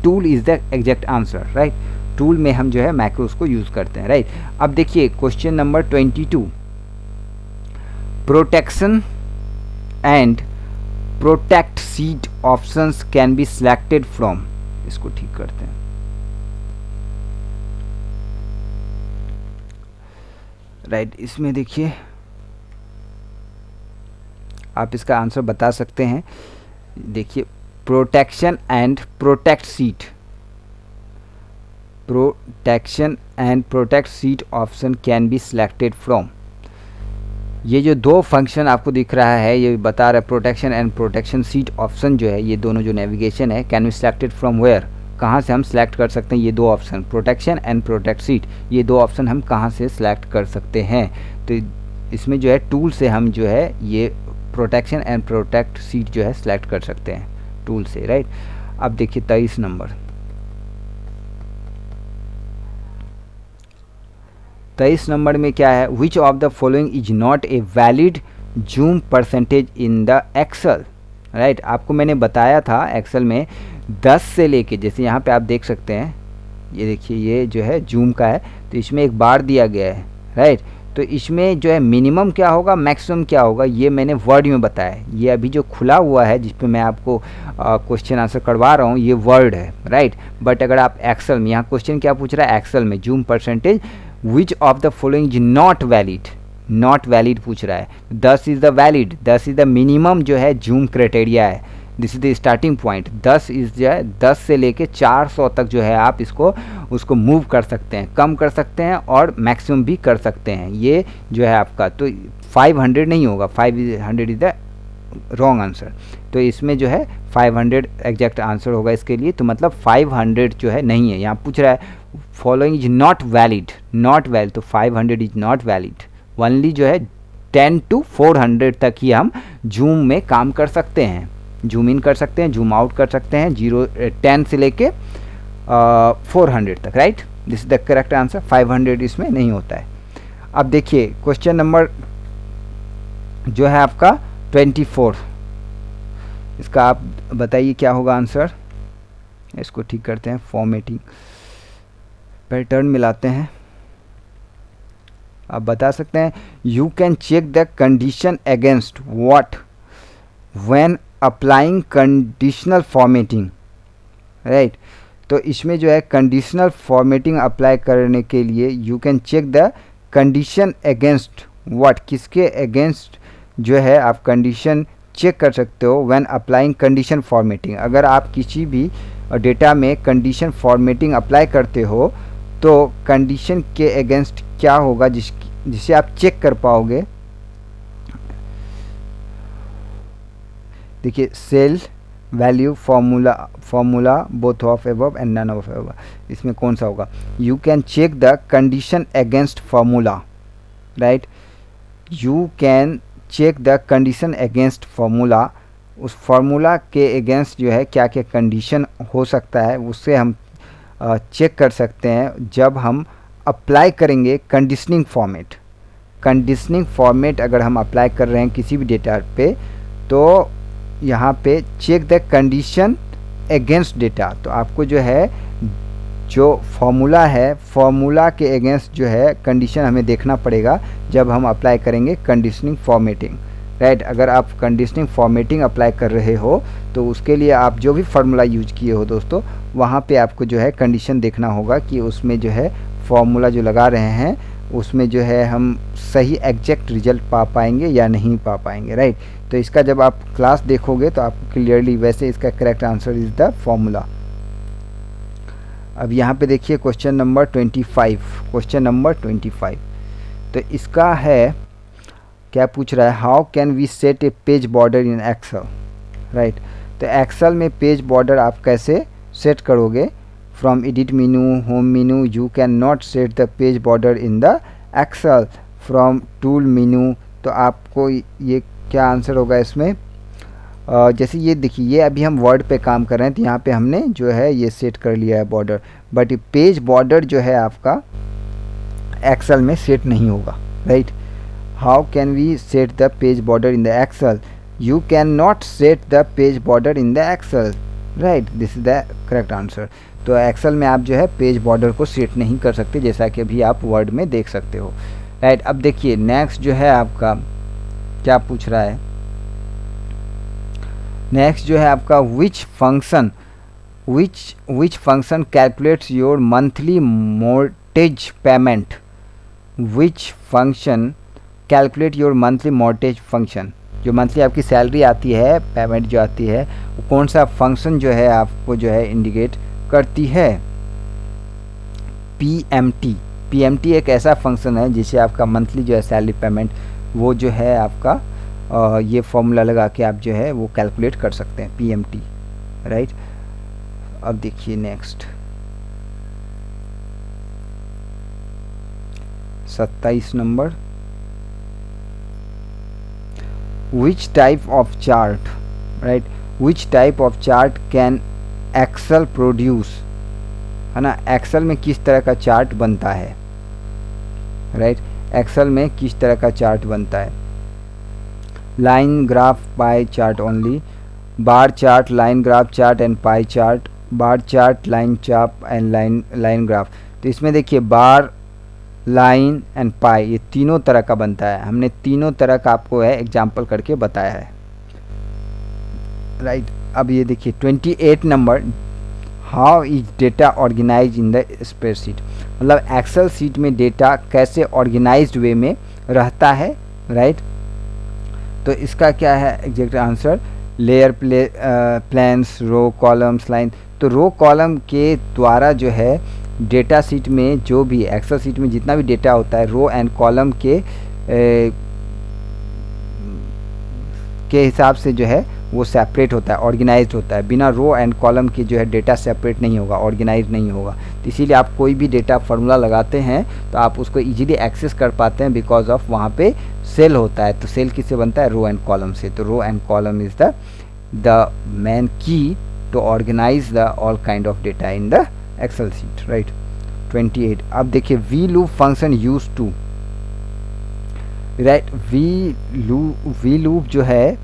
[SPEAKER 1] tool is the exact answer, right. Tool में हम जो है मैक्रोज को यूज़ करते हैं, राइट। अब देखिए question number 22, protection and protect seat options can be selected from, इसको ठीक करते हैं, राइट। इसमें देखिए आप इसका आंसर बता सकते हैं। देखिए protection and protect seat, protection and protect seat option can be selected from, ये जो दो फंक्शन आपको दिख रहा है ये बता रहा है protection and protection sheet option जो है, ये दोनों जो नेविगेशन है, can be selected from where, कहाँ से हम सिलेक्ट कर सकते हैं ये दो option, protection and protect sheet, ये दो ऑप्शन हम कहाँ से सिलेक्ट कर सकते हैं। तो इसमें जो है टूल से हम जो है ये प्रोटेक्शन एंड प्रोटेक्ट सीट जो है सिलेक्ट कर सकते हैं टूल से, राइट। अब देखिए 23 नंबर, 23 नंबर में क्या है, which of the following is not a valid zoom percentage in the Excel, right. आपको मैंने बताया था एक्सेल में 10 से लेके, जैसे यहाँ पे आप देख सकते हैं, ये देखिए ये जो है जूम का है, तो इसमें एक बार दिया गया है, राइट। तो इसमें जो है मिनिमम क्या होगा, मैक्सिमम क्या होगा, ये मैंने वर्ड में बताया है। ये अभी जो खुला हुआ है जिस पे मैं आपको क्वेश्चन आंसर करवा रहा हूँ ये वर्ड है, राइट। बट अगर आप एक्सेल में, यहाँ क्वेश्चन क्या पूछ रहा है, एक्सेल में zoom percentage which of the following is not valid, not valid पूछ रहा है। 10 is the valid, 10 is the minimum जो है जूम क्राइटेरिया है, this is the starting point. 10 is जो है 10 से लेके 400 तक जो है आप उसको मूव कर सकते हैं, कम कर सकते हैं और मैक्सिमम भी कर सकते हैं, ये जो है आपका। तो 500 नहीं होगा, 500 इज द रॉन्ग आंसर। तो इसमें जो है 500 एग्जैक्ट आंसर होगा इसके लिए। तो मतलब 500 जो है नहीं है, यहाँ पूछ रहा है following is not valid, not valid, तो 500 इज नॉट वैलिड। ओनली जो है 10 to 400 तक ही हम जूम में काम कर सकते हैं, जूम इन कर सकते हैं, जूम आउट कर सकते हैं, 10 से लेके 400 तक, right. This is the correct answer. 500 इसमें नहीं होता है। अब देखिए क्वेश्चन नंबर जो है आपका 24, इसका आप बताइए क्या होगा आंसर। इसको ठीक करते हैं, फॉर्मेटिंग पैटर्न मिलाते हैं। आप बता सकते हैं, you can check the condition against what when applying conditional formatting, right. तो इसमें जो है कंडीशनल फॉर्मेटिंग अप्लाई करने के लिए you can check the condition against what, किसके अगेंस्ट जो है आप कंडीशन चेक कर सकते हो व्हेन अप्लाइंग कंडीशन फॉर्मेटिंग। अगर आप किसी भी डेटा में कंडीशन फॉर्मेटिंग अप्लाई करते हो तो कंडीशन के अगेंस्ट क्या होगा जिसे आप चेक कर पाओगे। देखिए cell value formula both of above and none of above, इसमें कौन सा होगा। You can check the condition against formula, right. You can check the condition against formula, उस फार्मूला के अगेंस्ट जो है क्या क्या कंडीशन हो सकता है उससे हम चेक कर सकते हैं जब हम अप्लाई करेंगे कंडीशनिंग फॉर्मेट। कंडीशनिंग फॉर्मेट अगर हम अप्लाई कर रहे हैं किसी भी डेटा पे तो यहाँ पे check the condition against data, तो आपको जो है जो फॉर्मूला है फॉर्मूला के अगेंस्ट जो है कंडीशन हमें देखना पड़ेगा जब हम अप्लाई करेंगे कंडीशनिंग फॉर्मेटिंग, राइट। अगर आप कंडीशनिंग फॉर्मेटिंग अप्लाई कर रहे हो तो उसके लिए आप जो भी फार्मूला यूज किए हो दोस्तों वहाँ पे आपको जो है कंडीशन देखना होगा कि उसमें जो है फॉर्मूला जो लगा रहे हैं उसमें जो है हम सही एग्जैक्ट रिजल्ट पा पाएंगे या नहीं पा पाएंगे, राइट। तो इसका जब आप क्लास देखोगे तो आपको क्लियरली वैसे इसका correct answer is the formula. अब यहाँ पे देखिए क्वेश्चन नंबर 25, क्वेश्चन नंबर 25, तो इसका है क्या पूछ रहा है, how can we set a page border in Excel, right. तो एक्सेल में पेज बॉर्डर आप कैसे सेट करोगे। From edit menu, home menu, you can not set the page border in the Excel. From tool menu, तो आपको ये क्या answer होगा इसमें। जैसे ये देखिए ये अभी हम वर्ड पे काम कर रहे हैं तो यहाँ पे हमने जो है ये सेट कर लिया है बॉर्डर, बट पेज बॉर्डर जो है आपका एक्सेल में सेट नहीं होगा, right. How can we set the page border in the Excel, you can not set the page border in the Excel, right. This is the correct answer. तो Excel में आप जो है पेज बॉर्डर को set नहीं कर सकते जैसा कि अभी आप वर्ड में देख सकते हो, राइट। अब देखिए नेक्स्ट जो है आपका क्या पूछ रहा है, नेक्स्ट जो है आपका which function calculates your monthly mortgage payment, which function calculate your monthly mortgage function, जो मंथली आपकी सैलरी आती है पेमेंट जो आती है वो कौन सा फंक्शन जो है आपको जो है इंडिकेट करती है। पीएमटी एक ऐसा फंक्शन है जिससे आपका मंथली जो है सैलरी पेमेंट वो जो है आपका ये फॉर्मूला लगा के आप जो है वो कैलकुलेट कर सकते हैं पीएमटी, राइट। अब देखिए next 27 number, which type of chart, right, which type of chart can Excel produce, है ना। एक्सेल में किस तरह का चार्ट बनता है, राइट। एक्सेल में किस तरह का चार्ट बनता है। Line graph pie chart only, bar chart, line graph chart and pie chart, bar chart, line chart and line graph. तो इसमें देखिए बार, लाइन एंड पाई ये तीनों तरह का बनता है। हमने तीनों तरह का आपको है एग्जाम्पल करके बताया है, राइट। अब ये देखिए 28 number, how is data organize in the spreadsheet, मतलब एक्सेल शीट में डेटा कैसे ऑर्गेनाइज्ड वे में रहता है, राइट। तो इसका क्या है exact answer, layer planes, row, columns, line. तो रो कॉलम के द्वारा जो है डेटा शीट में जो भी एक्सेल शीट में जितना भी डेटा होता है रो एंड कॉलम के हिसाब से जो है वो सेपरेट होता है, ऑर्गेनाइज्ड होता है। बिना रो एंड कॉलम के जो है डेटा सेपरेट नहीं होगा, ऑर्गेनाइज नहीं होगा। तो इसीलिए आप कोई भी डेटा फार्मूला लगाते हैं तो आप उसको इजीली एक्सेस कर पाते हैं बिकॉज ऑफ वहाँ पे सेल होता है। तो सेल किससे बनता है, रो एंड कॉलम से। तो row and column is the the main key to organize the all kind of data in the Excel sheet, right? 28. अब देखिए V loop function use to, right, V loop जो है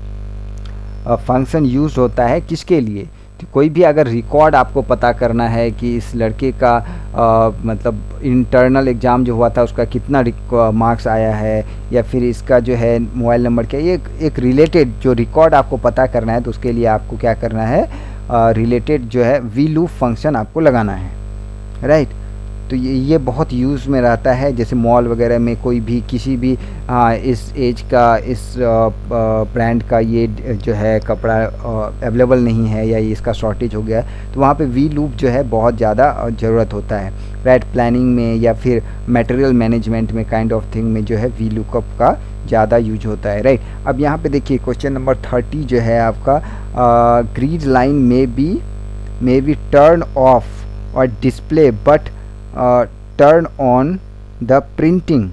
[SPEAKER 1] function use होता है किसके लिए? तो कोई भी अगर रिकॉर्ड आपको पता करना है कि इस लड़के का मतलब इंटरनल एग्ज़ाम जो हुआ था उसका कितना मार्क्स आया है, या फिर इसका जो है मोबाइल नंबर क्या, ये एक रिलेटेड जो रिकॉर्ड आपको पता करना है, तो उसके लिए आपको क्या करना है, रिलेटेड जो है वी लूप फंक्शन आपको लगाना है, राइट। तो ये बहुत यूज़ में रहता है, जैसे मॉल वगैरह में कोई भी किसी भी इस एज का, इस ब्रांड का ये जो है कपड़ा अवेलेबल नहीं है, या ये इसका शॉर्टेज हो गया है, तो वहाँ पे वी लूप जो है बहुत ज़्यादा ज़रूरत होता है, राइट। प्लानिंग में या फिर मटेरियल मैनेजमेंट में काइंड ऑफ थिंग में जो है वी लुकअप का ज़्यादा यूज होता है, राइट। अब यहाँ पे देखिए क्वेश्चन नंबर 30 जो है आपका, grid line may be turn off और display but turn on the printing,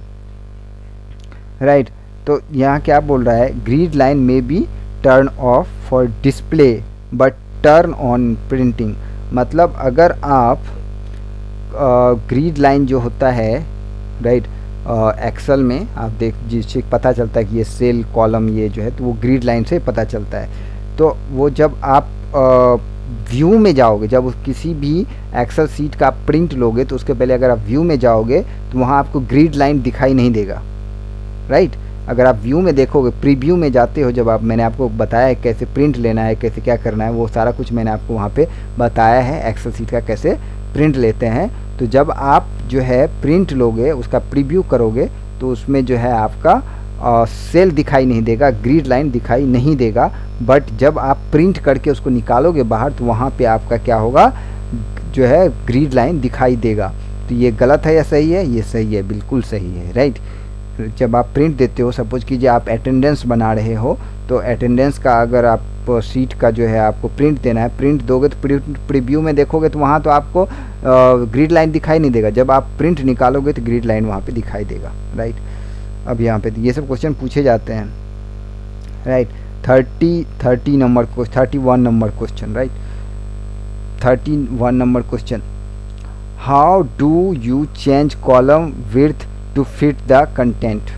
[SPEAKER 1] right. तो यहाँ क्या बोल रहा है, ग्रीड लाइन में be turn off for display but turn on printing. मतलब अगर आप ग्रीड लाइन जो होता है, राइट, एक्सेल में आप देख जिससे पता चलता है कि ये सेल कॉलम ये जो है, तो वो ग्रीड लाइन से पता चलता है। तो वो जब आप व्यू में जाओगे, जब किसी भी एक्सेल सीट का आप प्रिंट लोगे, तो उसके पहले अगर आप व्यू में जाओगे तो वहाँ आपको ग्रिड लाइन दिखाई नहीं देगा, राइट। अगर आप व्यू में देखोगे, प्रीव्यू में जाते हो, जब आप, मैंने आपको बताया है कैसे प्रिंट लेना है, कैसे क्या करना है, वो सारा कुछ मैंने आपको वहाँ पे बताया है, एक्सेल सीट का कैसे प्रिंट लेते हैं। तो जब आप जो है प्रिंट लोगे, उसका प्रीव्यू करोगे, तो उसमें जो है आपका सेल दिखाई नहीं देगा, ग्रिड लाइन दिखाई नहीं देगा। बट जब आप प्रिंट करके उसको निकालोगे बाहर, तो वहाँ पे आपका क्या होगा, जो है ग्रिड लाइन दिखाई देगा। तो ये गलत है या सही है? ये सही है, बिल्कुल सही है, राइट। जब आप प्रिंट देते हो, सपोज कीजिए आप अटेंडेंस बना रहे हो, तो अटेंडेंस का अगर आप सीट का जो है आपको प्रिंट देना है, प्रिंट दोगे तो प्रीव्यू में देखोगे तो वहाँ तो आपको ग्रिड लाइन दिखाई नहीं देगा। जब आप प्रिंट निकालोगे तो ग्रिड लाइन वहाँ पे दिखाई देगा, राइट। अब यहाँ पे ये सब क्वेश्चन पूछे जाते हैं, right. 31 number question, right. 31 number question, how do you change column width to fit the content,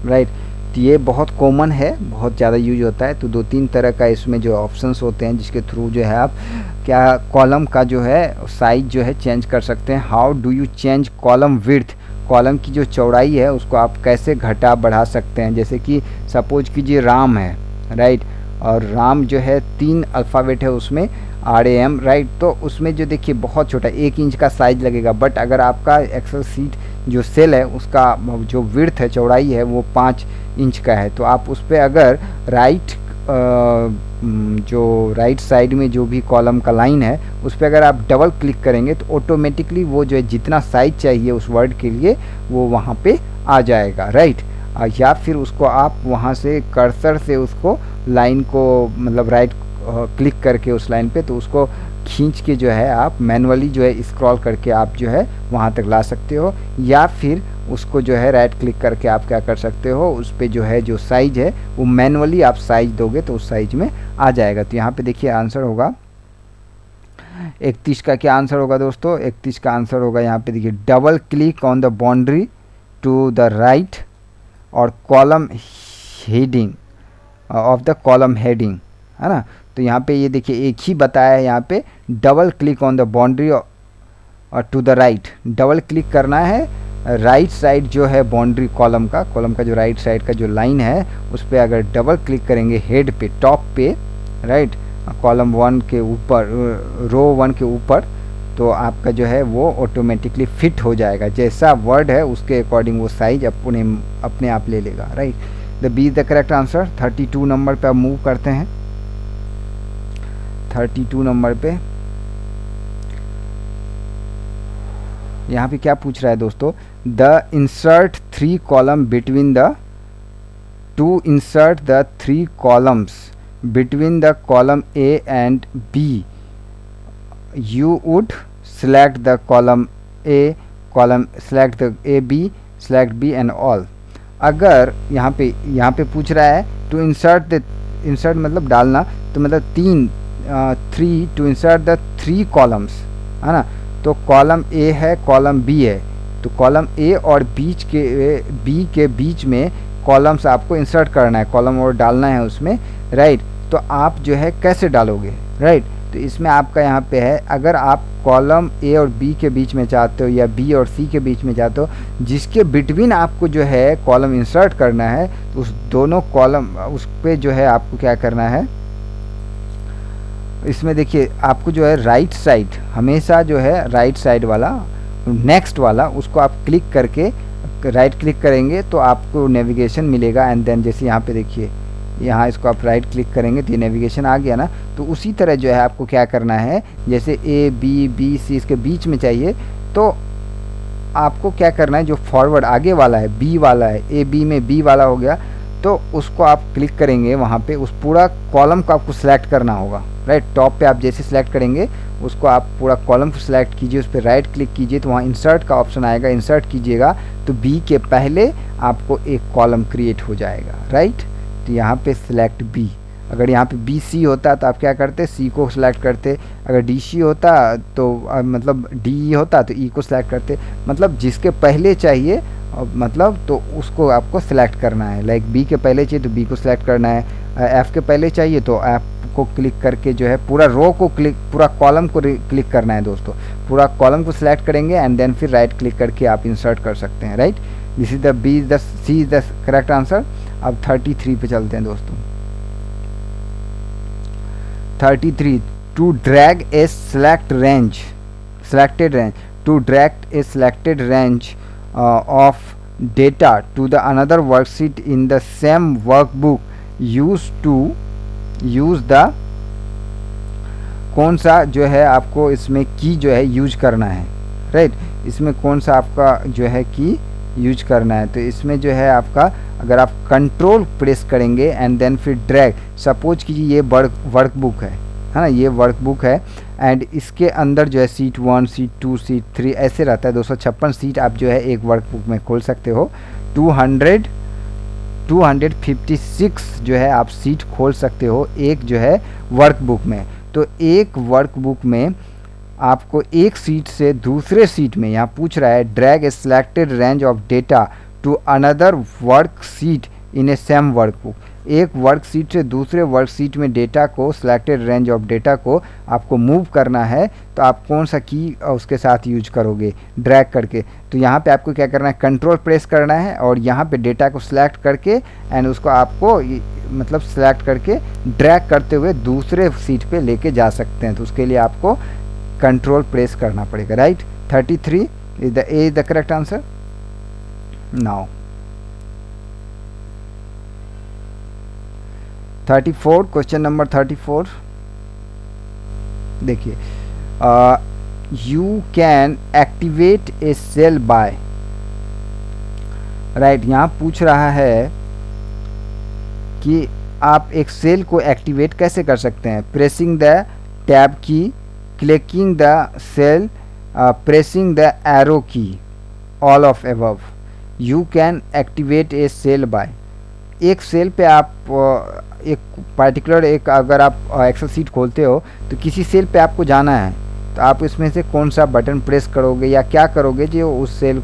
[SPEAKER 1] right. तो ये बहुत कॉमन है, बहुत ज़्यादा यूज होता है। तो 2-3 तरह का इसमें जो ऑप्शंस होते हैं, जिसके थ्रू जो है आप क्या कॉलम का जो है साइज जो है चेंज कर सकते हैं। How do you change column width, column की जो चौड़ाई है उसको आप कैसे घटा बढ़ा सकते हैं। जैसे कि सपोज कीजिए राम है, राइट, और राम जो है 3 अल्फ़ाबेट है उसमें, RAM, राइट। तो उसमें जो देखिए बहुत छोटा 1 इंच का साइज लगेगा। बट अगर आपका एक्सेल सीट जो सेल है उसका जो विड्थ है, चौड़ाई है, वो 5 इंच का है, तो आप उस पर अगर जो राइट साइड में जो भी कॉलम का लाइन है उस पर अगर आप डबल क्लिक करेंगे तो ऑटोमेटिकली वो जो है जितना साइज चाहिए उस वर्ड के लिए वो वहाँ पे आ जाएगा, राइट। या फिर उसको आप वहाँ से कर्सर से उसको लाइन को मतलब राइट क्लिक करके उस लाइन पे, तो उसको खींच के जो है आप मैनुअली जो है स्क्रॉल करके आप जो है वहाँ तक ला सकते हो। या फिर उसको जो है राइट क्लिक करके आप क्या कर सकते हो, उस पर जो है जो साइज है वो मैनुअली आप साइज दोगे तो उस साइज में आ जाएगा। तो यहाँ पे देखिए आंसर होगा 31 का। क्या आंसर होगा दोस्तों? 31 का आंसर होगा यहाँ पे देखिए, double click on the boundary to the right और column heading of the column heading, है ना। तो यहाँ पे ये देखिए एक ही बताया है, यहाँ पे double click on the boundary और to the right, double click करना है राइट साइड जो है बाउंड्री कॉलम का जो राइट साइड का जो लाइन है उस पर अगर डबल क्लिक करेंगे हेड पे, टॉप पे, राइट, कॉलम 1 के ऊपर, रो 1 के ऊपर, तो आपका जो है वो ऑटोमेटिकली फिट हो जाएगा। जैसा वर्ड है उसके अकॉर्डिंग वो साइज अपने आप ले लेगा, right. The B is the correct answer. 32 number पे अब मूव करते हैं। 32 नंबर पे यहाँ पे क्या पूछ रहा है दोस्तों, the insert 3 column between the two insert the 3 columns between the column A and B, you would select the column A, select the A, B, select B and all। अगर यहाँ पे पूछ रहा है टू इंसर्ट मतलब डालना तो मतलब 3 टू इंसर्ट द 3 कॉलम्स, है ना। तो कॉलम ए है, कॉलम बी है, तो कॉलम ए और बी के बीच में कॉलम्स आपको इंसर्ट करना है, कॉलम और डालना है उसमें, राइट। तो आप जो है कैसे डालोगे, राइट। तो इसमें आपका यहाँ पे है, अगर आप कॉलम ए और बी के बीच में चाहते हो या बी और सी के बीच में चाहते हो, जिसके बिटवीन आपको जो है कॉलम इंसर्ट करना है, तो उस दोनों कॉलम उस पर जो है आपको क्या करना है, इसमें देखिए आपको जो है राइट साइड, हमेशा जो है राइट साइड वाला नेक्स्ट वाला, उसको आप क्लिक करके राइट क्लिक करेंगे तो आपको नेविगेशन मिलेगा। एंड देन जैसे यहाँ पे देखिए, यहाँ इसको आप राइट क्लिक करेंगे तो ये नेविगेशन आ गया ना। तो उसी तरह जो है आपको क्या करना है, जैसे ए बी सी इसके बीच में चाहिए, तो आपको क्या करना है, जो फॉरवर्ड आगे वाला है बी वाला है, ए बी में बी वाला हो गया, तो उसको आप क्लिक करेंगे, वहाँ पे उस पूरा कॉलम को आपको सिलेक्ट करना होगा, राइट। टॉप पे आप जैसे सिलेक्ट करेंगे उसको आप पूरा कॉलम को सिलेक्ट कीजिए, उस पर राइट क्लिक कीजिए, तो वहाँ इंसर्ट का ऑप्शन आएगा, इंसर्ट कीजिएगा तो बी के पहले आपको एक कॉलम क्रिएट हो जाएगा, राइट। तो यहाँ पे सिलेक्ट बी, अगर यहाँ पे बी सी होता तो आप क्या करते, सी को सिलेक्ट करते, अगर डी सी होता तो मतलब डी होता तो ई को सिलेक्ट करते, मतलब जिसके पहले चाहिए मतलब तो उसको आपको सिलेक्ट करना है। लाइक बी के पहले चाहिए तो बी को सिलेक्ट करना है, एफ़ के पहले चाहिए तो एफ़ को क्लिक करके जो है पूरा रो को क्लिक, पूरा कॉलम को क्लिक करना है दोस्तों, पूरा कॉलम को सिलेक्ट करेंगे एंड देन फिर राइट क्लिक करके आप इंसर्ट कर सकते हैं, right. This is the B, the C is the correct answer. अब 33 पे चलते हैं दोस्तों। 33, to drag a selected range, to drag a selected range of data to the another worksheet in the same workbook, use the, कौन सा जो है आपको इसमें की जो है यूज करना है, राइट। इसमें कौन सा आपका जो है की यूज करना है, तो इसमें जो है आपका, अगर आप कंट्रोल प्रेस करेंगे एंड देन फिर ड्रैग, सपोज कीजिए ये वर्कबुक है ना, ये वर्कबुक है एंड इसके अंदर जो है सीट 1 सीट 2 सीट 3 ऐसे रहता है। 256 सीट आप जो है एक वर्कबुक में खोल सकते हो। 256 जो है आप सीट खोल सकते हो एक जो है वर्कबुक में। तो एक वर्कबुक में आपको एक सीट से दूसरे सीट में, यहाँ पूछ रहा है drag a selected range of data to another worksheet in a same workbook, एक वर्कशीट से दूसरे वर्कशीट में डेटा को, सिलेक्टेड रेंज ऑफ डेटा को आपको मूव करना है, तो आप कौन सा की उसके साथ यूज करोगे, ड्रैग करके। तो यहाँ पे आपको क्या करना है, कंट्रोल प्रेस करना है और यहाँ पे डेटा को सिलेक्ट करके एंड उसको आपको मतलब सिलेक्ट करके ड्रैग करते हुए दूसरे सीट पे लेके जा सकते हैं। तो उसके लिए आपको कंट्रोल प्रेस करना पड़ेगा, right. 33 is the A is the correct answer. Now 34, question number 34 देखिए, you can activate a cell by, right. यहाँ पूछ रहा है कि आप एक सेल को एक्टिवेट कैसे कर सकते हैं, pressing the tab key, clicking the cell, pressing the arrow key, all of above. You can activate a cell by, एक सेल पे आप एक पार्टिकुलर एक, अगर आप एक्सेल सीट खोलते हो तो किसी सेल पे आपको जाना है, तो आप इसमें से कौन सा बटन प्रेस करोगे या क्या करोगे जो उस सेल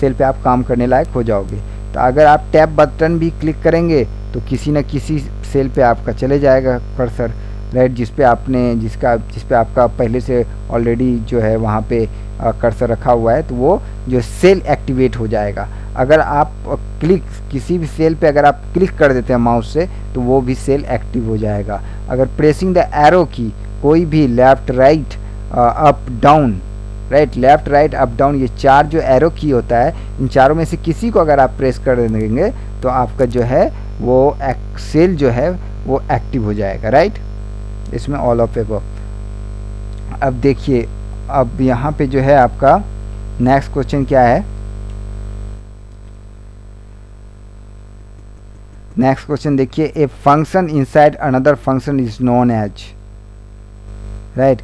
[SPEAKER 1] पे आप काम करने लायक हो जाओगे। तो अगर आप टैब बटन भी क्लिक करेंगे तो किसी न किसी सेल पे आपका चले जाएगा कर्सर, राइट, जिस पे आपका पहले से ऑलरेडी जो है वहाँ पे कर्सर रखा हुआ है, तो वो जो सेल एक्टिवेट हो जाएगा। अगर आप किसी भी सेल पे अगर आप क्लिक कर देते हैं माउस से तो वो भी सेल एक्टिव हो जाएगा। अगर प्रेसिंग द एरो की, कोई भी left right up down, right, left right up down, ये 4 जो एरो की होता है, इन चारों में से किसी को अगर आप प्रेस कर देंगे तो आपका जो है वो सेल जो है वो एक्टिव हो जाएगा, राइट। इसमें ऑल ऑफ अबव। अब देखिए, अब यहाँ पे जो है आपका नेक्स्ट क्वेश्चन क्या है, नेक्स्ट क्वेश्चन देखिए, a function inside another function is known as, right.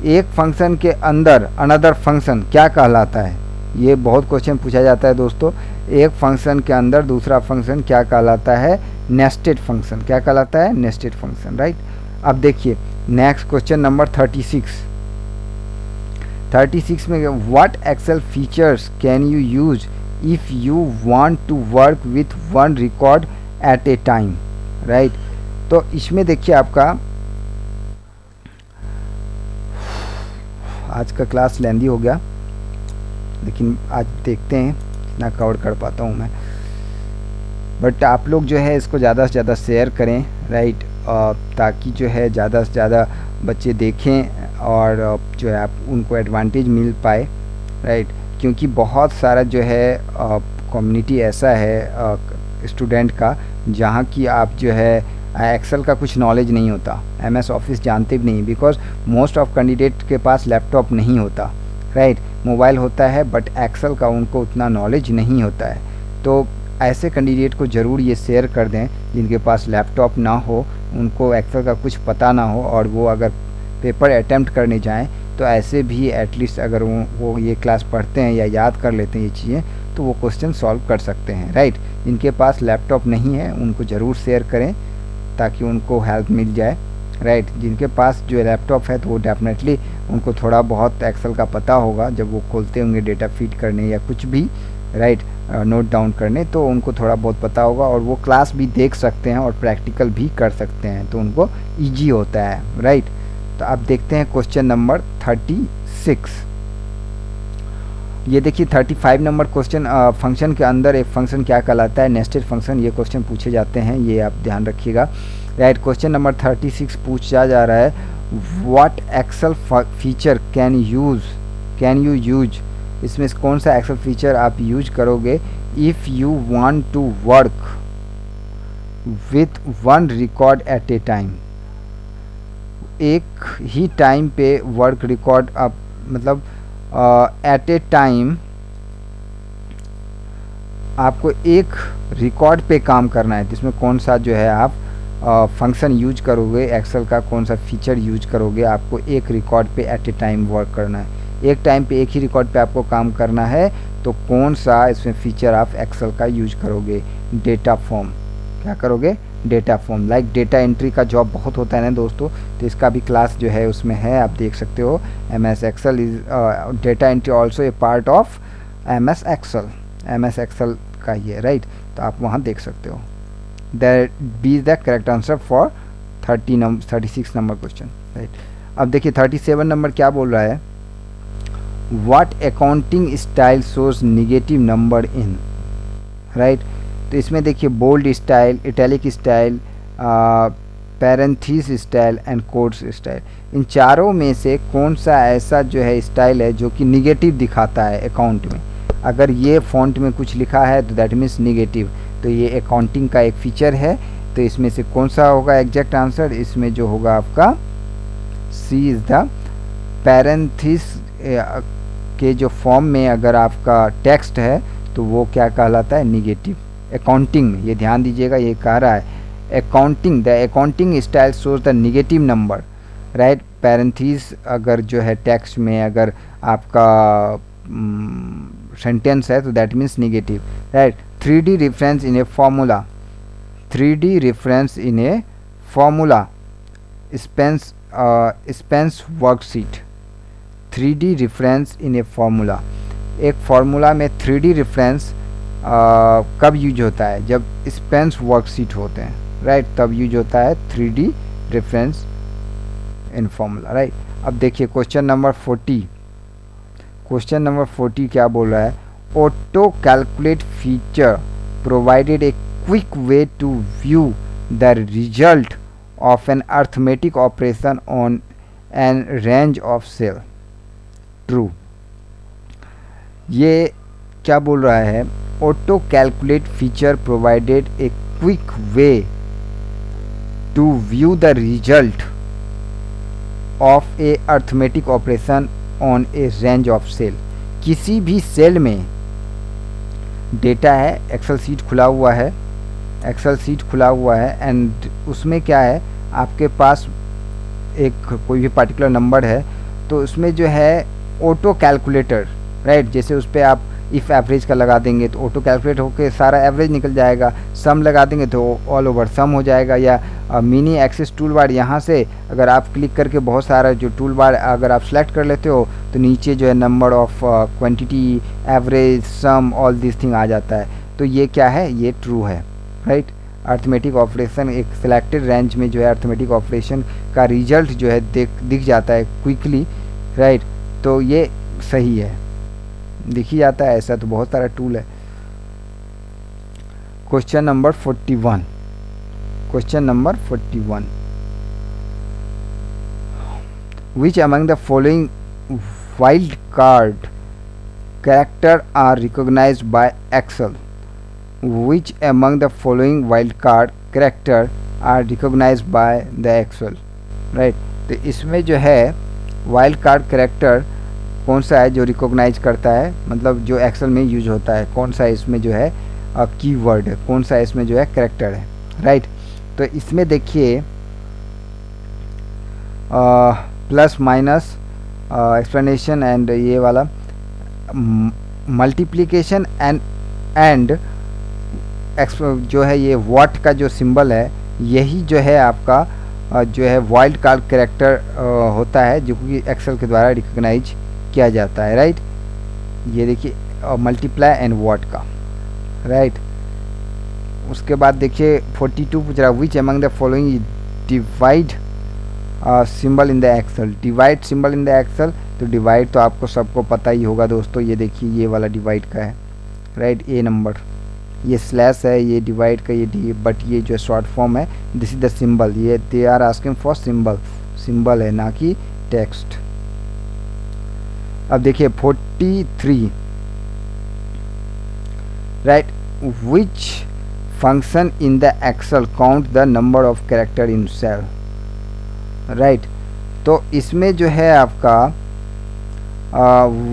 [SPEAKER 1] एक फंक्शन के अंदर अनदर फंक्शन क्या कहलाता है, ये बहुत क्वेश्चन पूछा जाता है दोस्तों। एक फंक्शन के अंदर दूसरा फंक्शन क्या कहलाता है, नेस्टेड फंक्शन, क्या कहलाता है, नेस्टेड फंक्शन, राइट। अब देखिए नेक्स्ट क्वेश्चन नंबर 36 में what Excel features can you use if you want to work with one record at a time, right. तो इसमें देखिए आपका आज का क्लास लेंदी हो गया, लेकिन आज देखते हैं कितना कवर कर पाता हूँ मैं। बट आप लोग जो है इसको ज़्यादा से ज़्यादा शेयर करें, राइट, ताकि जो है ज़्यादा से ज़्यादा बच्चे देखें और जो है आप उनको एडवांटेज मिल पाए, राइट। क्योंकि बहुत सारा जो है कम्युनिटी ऐसा है स्टूडेंट का जहाँ की आप जो है एक्सेल का कुछ नॉलेज नहीं होता, एमएस ऑफिस जानते भी नहीं, बिकॉज मोस्ट ऑफ कैंडिडेट के पास लैपटॉप नहीं होता, राइट। मोबाइल होता है बट एक्सेल का उनको उतना नॉलेज नहीं होता है। तो ऐसे कैंडिडेट को ज़रूर ये शेयर कर दें जिनके पास लैपटॉप ना हो, उनको एक्सेल का कुछ पता ना हो, और वो अगर पेपर अटैम्प्ट करने जाएं तो ऐसे भी एटलीस्ट अगर वो ये क्लास पढ़ते हैं या याद कर लेते हैं ये चीज़ें, तो वो क्वेश्चन सॉल्व कर सकते हैं, राइट। जिनके पास लैपटॉप नहीं है उनको ज़रूर शेयर करें ताकि उनको हेल्प मिल जाए, राइट। जिनके पास जो लैपटॉप है तो वो डेफिनेटली उनको थोड़ा बहुत एक्सेल का पता होगा, जब वो खोलते होंगे डेटा फीड करने या कुछ भी, राइट, नोट डाउन करने, तो उनको थोड़ा बहुत पता होगा और वो क्लास भी देख सकते हैं और प्रैक्टिकल भी कर सकते हैं, तो उनको ईजी होता है, राइट। तो आप देखते हैं क्वेश्चन नंबर 36। ये देखिए 35 नंबर क्वेश्चन, फंक्शन के अंदर एक फंक्शन क्या कहलाता है, नेस्टेड फंक्शन, ये क्वेश्चन पूछे जाते हैं, ये आप ध्यान रखिएगा, राइट। क्वेश्चन नंबर 36 पूछा जा रहा है what Excel feature can you use, इसमें कौन सा एक्सेल फीचर आप यूज करोगे if you want to work with one record at a time. एक ही टाइम पे वर्क रिकॉर्ड आप मतलब एट ए टाइम आपको एक रिकॉर्ड पे काम करना है, जिसमें कौन सा जो है आप फंक्शन यूज करोगे, एक्सेल का कौन सा फीचर यूज करोगे, आपको एक रिकॉर्ड पे एट ए टाइम वर्क करना है, एक टाइम पे एक ही रिकॉर्ड पे आपको काम करना है, तो कौन सा इसमें फीचर आप एक्सेल का यूज करोगे। डेटा फॉर्म, क्या करोगे, data form, like data entry का जॉब बहुत होता है ना दोस्तों, तो इसका भी क्लास जो है उसमें है, आप देख सकते हो। MS excel is data entry also a part of MS excel का ये, राइट, तो आप वहाँ देख सकते हो। That B is the correct answer for 36 number question, right. अब देखिए 37 नंबर क्या बोल रहा है, what accounting style shows negative number in, right. तो इसमें देखिए bold style, italic style, parenthesis style and quotes style, इन चारों में से कौन सा ऐसा जो है स्टाइल है जो कि निगेटिव दिखाता है अकाउंट में। अगर ये फॉन्ट में कुछ लिखा है तो दैट मीन्स निगेटिव, तो ये अकाउंटिंग का एक फीचर है। तो इसमें से कौन सा होगा एग्जैक्ट आंसर, इसमें जो होगा आपका सी इज़ द पैरेंथीस के जो फॉर्म में अगर आपका टेक्स्ट है तो वो क्या कहलाता है, निगेटिव। अकाउंटिंग में ये ध्यान दीजिएगा, ये कह रहा है accounting, the accounting style shows the negative number, right. Parenthesis अगर जो है टेक्स्ट में अगर आपका सेंटेंस है तो that means negative, right. 3D reference in a formula, 3D reference in a formula, Spence worksheet, 3D reference in a formula, एक formula में 3D रेफरेंस कब यूज होता है, जब स्पेंस वर्कशीट होते हैं, राइट, तब यूज होता है 3D reference in formula, right. अब देखिए क्वेश्चन नंबर 40, क्वेश्चन नंबर 40 क्या बोल रहा है, auto calculate feature provided a quick way to view the result of an arithmetic operation on an range of cell, true. ये क्या बोल रहा है, auto calculate feature provided a quick way to view the result of a arithmetic operation on a range of cell. किसी भी cell में data है, Excel seat खुला हुआ है, एंड उसमें क्या है, आपके पास एक कोई भी पर्टिकुलर नंबर है, तो उसमें जो है ऑटो कैलकुलेटर, राइट, जैसे उस पर आप इफ़ एवरेज का लगा देंगे तो ऑटो कैलकुलेट होकर सारा एवरेज निकल जाएगा, सम लगा देंगे तो ऑल ओवर सम हो जाएगा, या मिनी एक्सेस टूल बार, यहाँ से अगर आप क्लिक करके बहुत सारा जो टूल बार अगर आप सेलेक्ट कर लेते हो तो नीचे जो है number of, quantity, average, sum, all this thing आ जाता है। तो ये क्या है, ये ट्रू है, राइट। अर्थमेटिक ऑपरेशन, एक सिलेक्टेड रेंज में जो है अर्थमेटिक ऑपरेशन का रिजल्ट जो है दिख जाता है क्विकली, राइट। तो ये सही है, दिख ही जाता है, ऐसा तो बहुत सारा टूल है। Question number 41, question number 41, which among the following wild card character are recognized by Excel? Which among the following wild card character are recognized by the Excel? right? तो इसमें जो है वाइल्ड कार्ड कैरेक्टर कौन सा है जो recognise करता है, मतलब जो एक्सेल में यूज होता है, कौन सा इसमें जो है कीवर्ड है, कौन सा इसमें जो है कैरेक्टर है, राइट। तो इसमें देखिए प्लस माइनस एक्सप्लेनेशन एंड ये वाला मल्टीप्लिकेशन एंड जो है ये व्हाट का जो सिंबल है, यही जो है आपका जो है वाइल्ड कार्ड कैरेक्टर होता है जो कि एक्सेल के द्वारा रिकॉग्नाइज किया जाता है, राइट। ये देखिए मल्टीप्लाई एंड व्हाट का, राइट। उसके बाद देखिए 42 पूछ रहा which among the following divide symbol in the Excel, divide symbol in the Excel. तो डिवाइड तो आपको सबको पता ही होगा दोस्तों, ये देखिए ये वाला डिवाइड का है, राइट। ए नंबर, ये स्लैश है, ये डिवाइड का, ये डी, बट ये जो शॉर्ट फॉर्म है, दिस इज द सिंबल, ये they are asking for symbol, symbol है ना कि टेक्स्ट। अब देखिए 43, right, which function in the Excel count the number of character in cell, right. तो इसमें जो है आपका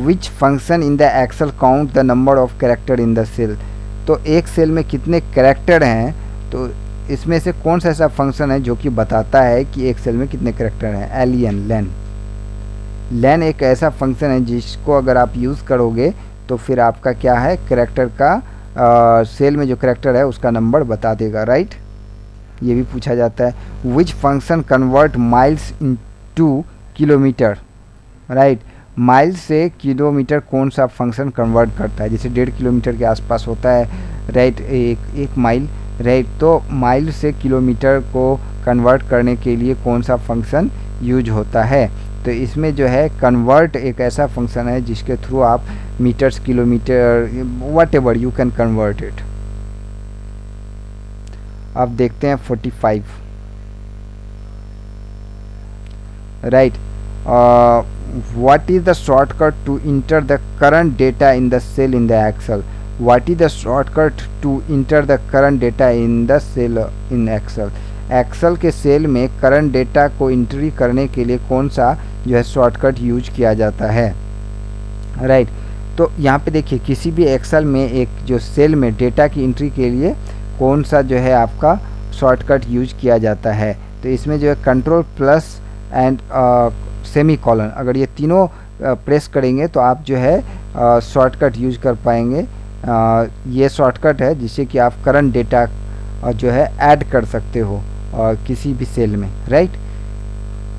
[SPEAKER 1] which function in the Excel count the number of character in the cell, तो एक सेल में कितने कैरेक्टर हैं, तो इसमें से कौन सा ऐसा फंक्शन है जो कि बताता है कि एक सेल में कितने कैरेक्टर हैं। एलियन, लेन, लेन एक ऐसा फंक्शन है जिसको अगर आप यूज़ करोगे तो फिर आपका क्या है, कैरेक्टर का सेल में जो कैरेक्टर है उसका नंबर बता देगा, राइट। ये भी पूछा जाता है which function convert miles into kilometre, right. Mile से किलोमीटर कौन सा फंक्शन कन्वर्ट करता है, जैसे 1.5 किलोमीटर के आसपास होता है, राइट, एक माइल, राइट। तो माइल से किलोमीटर को कन्वर्ट करने के लिए कौन सा फंक्शन यूज होता है, तो इसमें जो है कन्वर्ट एक ऐसा फंक्शन है जिसके थ्रू आप metres, kilometre, whatever you can convert it. अब देखते हैं 45, right. what is the shortcut to enter the current data in the cell in the Excel? What is the shortcut to enter the current data in the cell in Excel? Excel के cell में current data को entry करने के लिए कौन सा जो है शॉर्टकट यूज किया जाता है, राइट। तो यहाँ पे देखिए किसी भी एक्सेल में एक जो सेल में डेटा की एंट्री के लिए कौन सा जो है आपका शॉर्टकट यूज किया जाता है, तो इसमें जो है control plus and semi colon, अगर ये तीनों प्रेस करेंगे तो आप जो है शॉर्टकट यूज कर पाएंगे। ये शॉर्टकट है जिससे कि आप करंट डेटा जो है ऐड कर सकते हो किसी भी सेल में, राइट।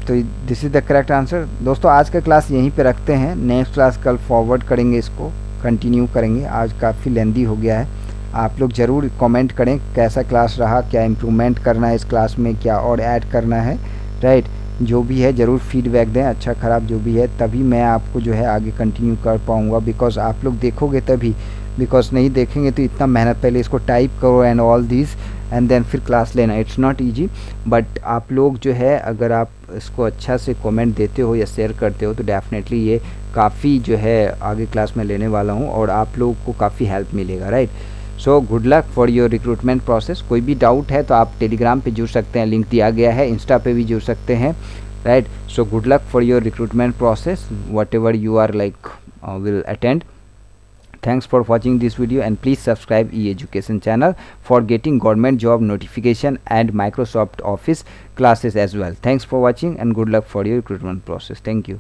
[SPEAKER 1] तो this is the correct answer. दोस्तों आज का क्लास यहीं पे रखते हैं, नेक्स्ट क्लास कल फॉरवर्ड करेंगे, इसको कंटिन्यू करेंगे। आज काफ़ी लेंदी हो गया है, आप लोग ज़रूर कमेंट करें कैसा क्लास रहा, क्या इम्प्रूवमेंट करना है इस क्लास में, क्या और ऐड करना है, राइट। जो भी है ज़रूर फीडबैक दें, अच्छा ख़राब जो भी है, तभी मैं आपको जो है आगे कंटिन्यू कर पाऊँगा, बिकॉज आप लोग देखोगे तभी, बिकॉज नहीं देखेंगे तो इतना मेहनत, पहले इसको टाइप करो and all this and then फिर क्लास लेना, इट्स नॉट ईजी। बट आप लोग जो है अगर आप इसको अच्छा से कमेंट देते हो या शेयर करते हो तो डेफिनेटली ये काफ़ी जो है आगे क्लास में लेने वाला हूँ और आप लोगों को काफ़ी हेल्प मिलेगा, right. So good luck for your recruitment process. कोई भी डाउट है तो आप टेलीग्राम पे जुड़ सकते हैं, लिंक दिया गया है, इंस्टा पे भी जुड़ सकते हैं, right. So good luck for your recruitment process, what ever you are like will attend. Thanks for watching this video and please subscribe e-education channel for getting government job notification and Microsoft Office classes as well. Thanks for watching and good luck for your recruitment process. Thank you.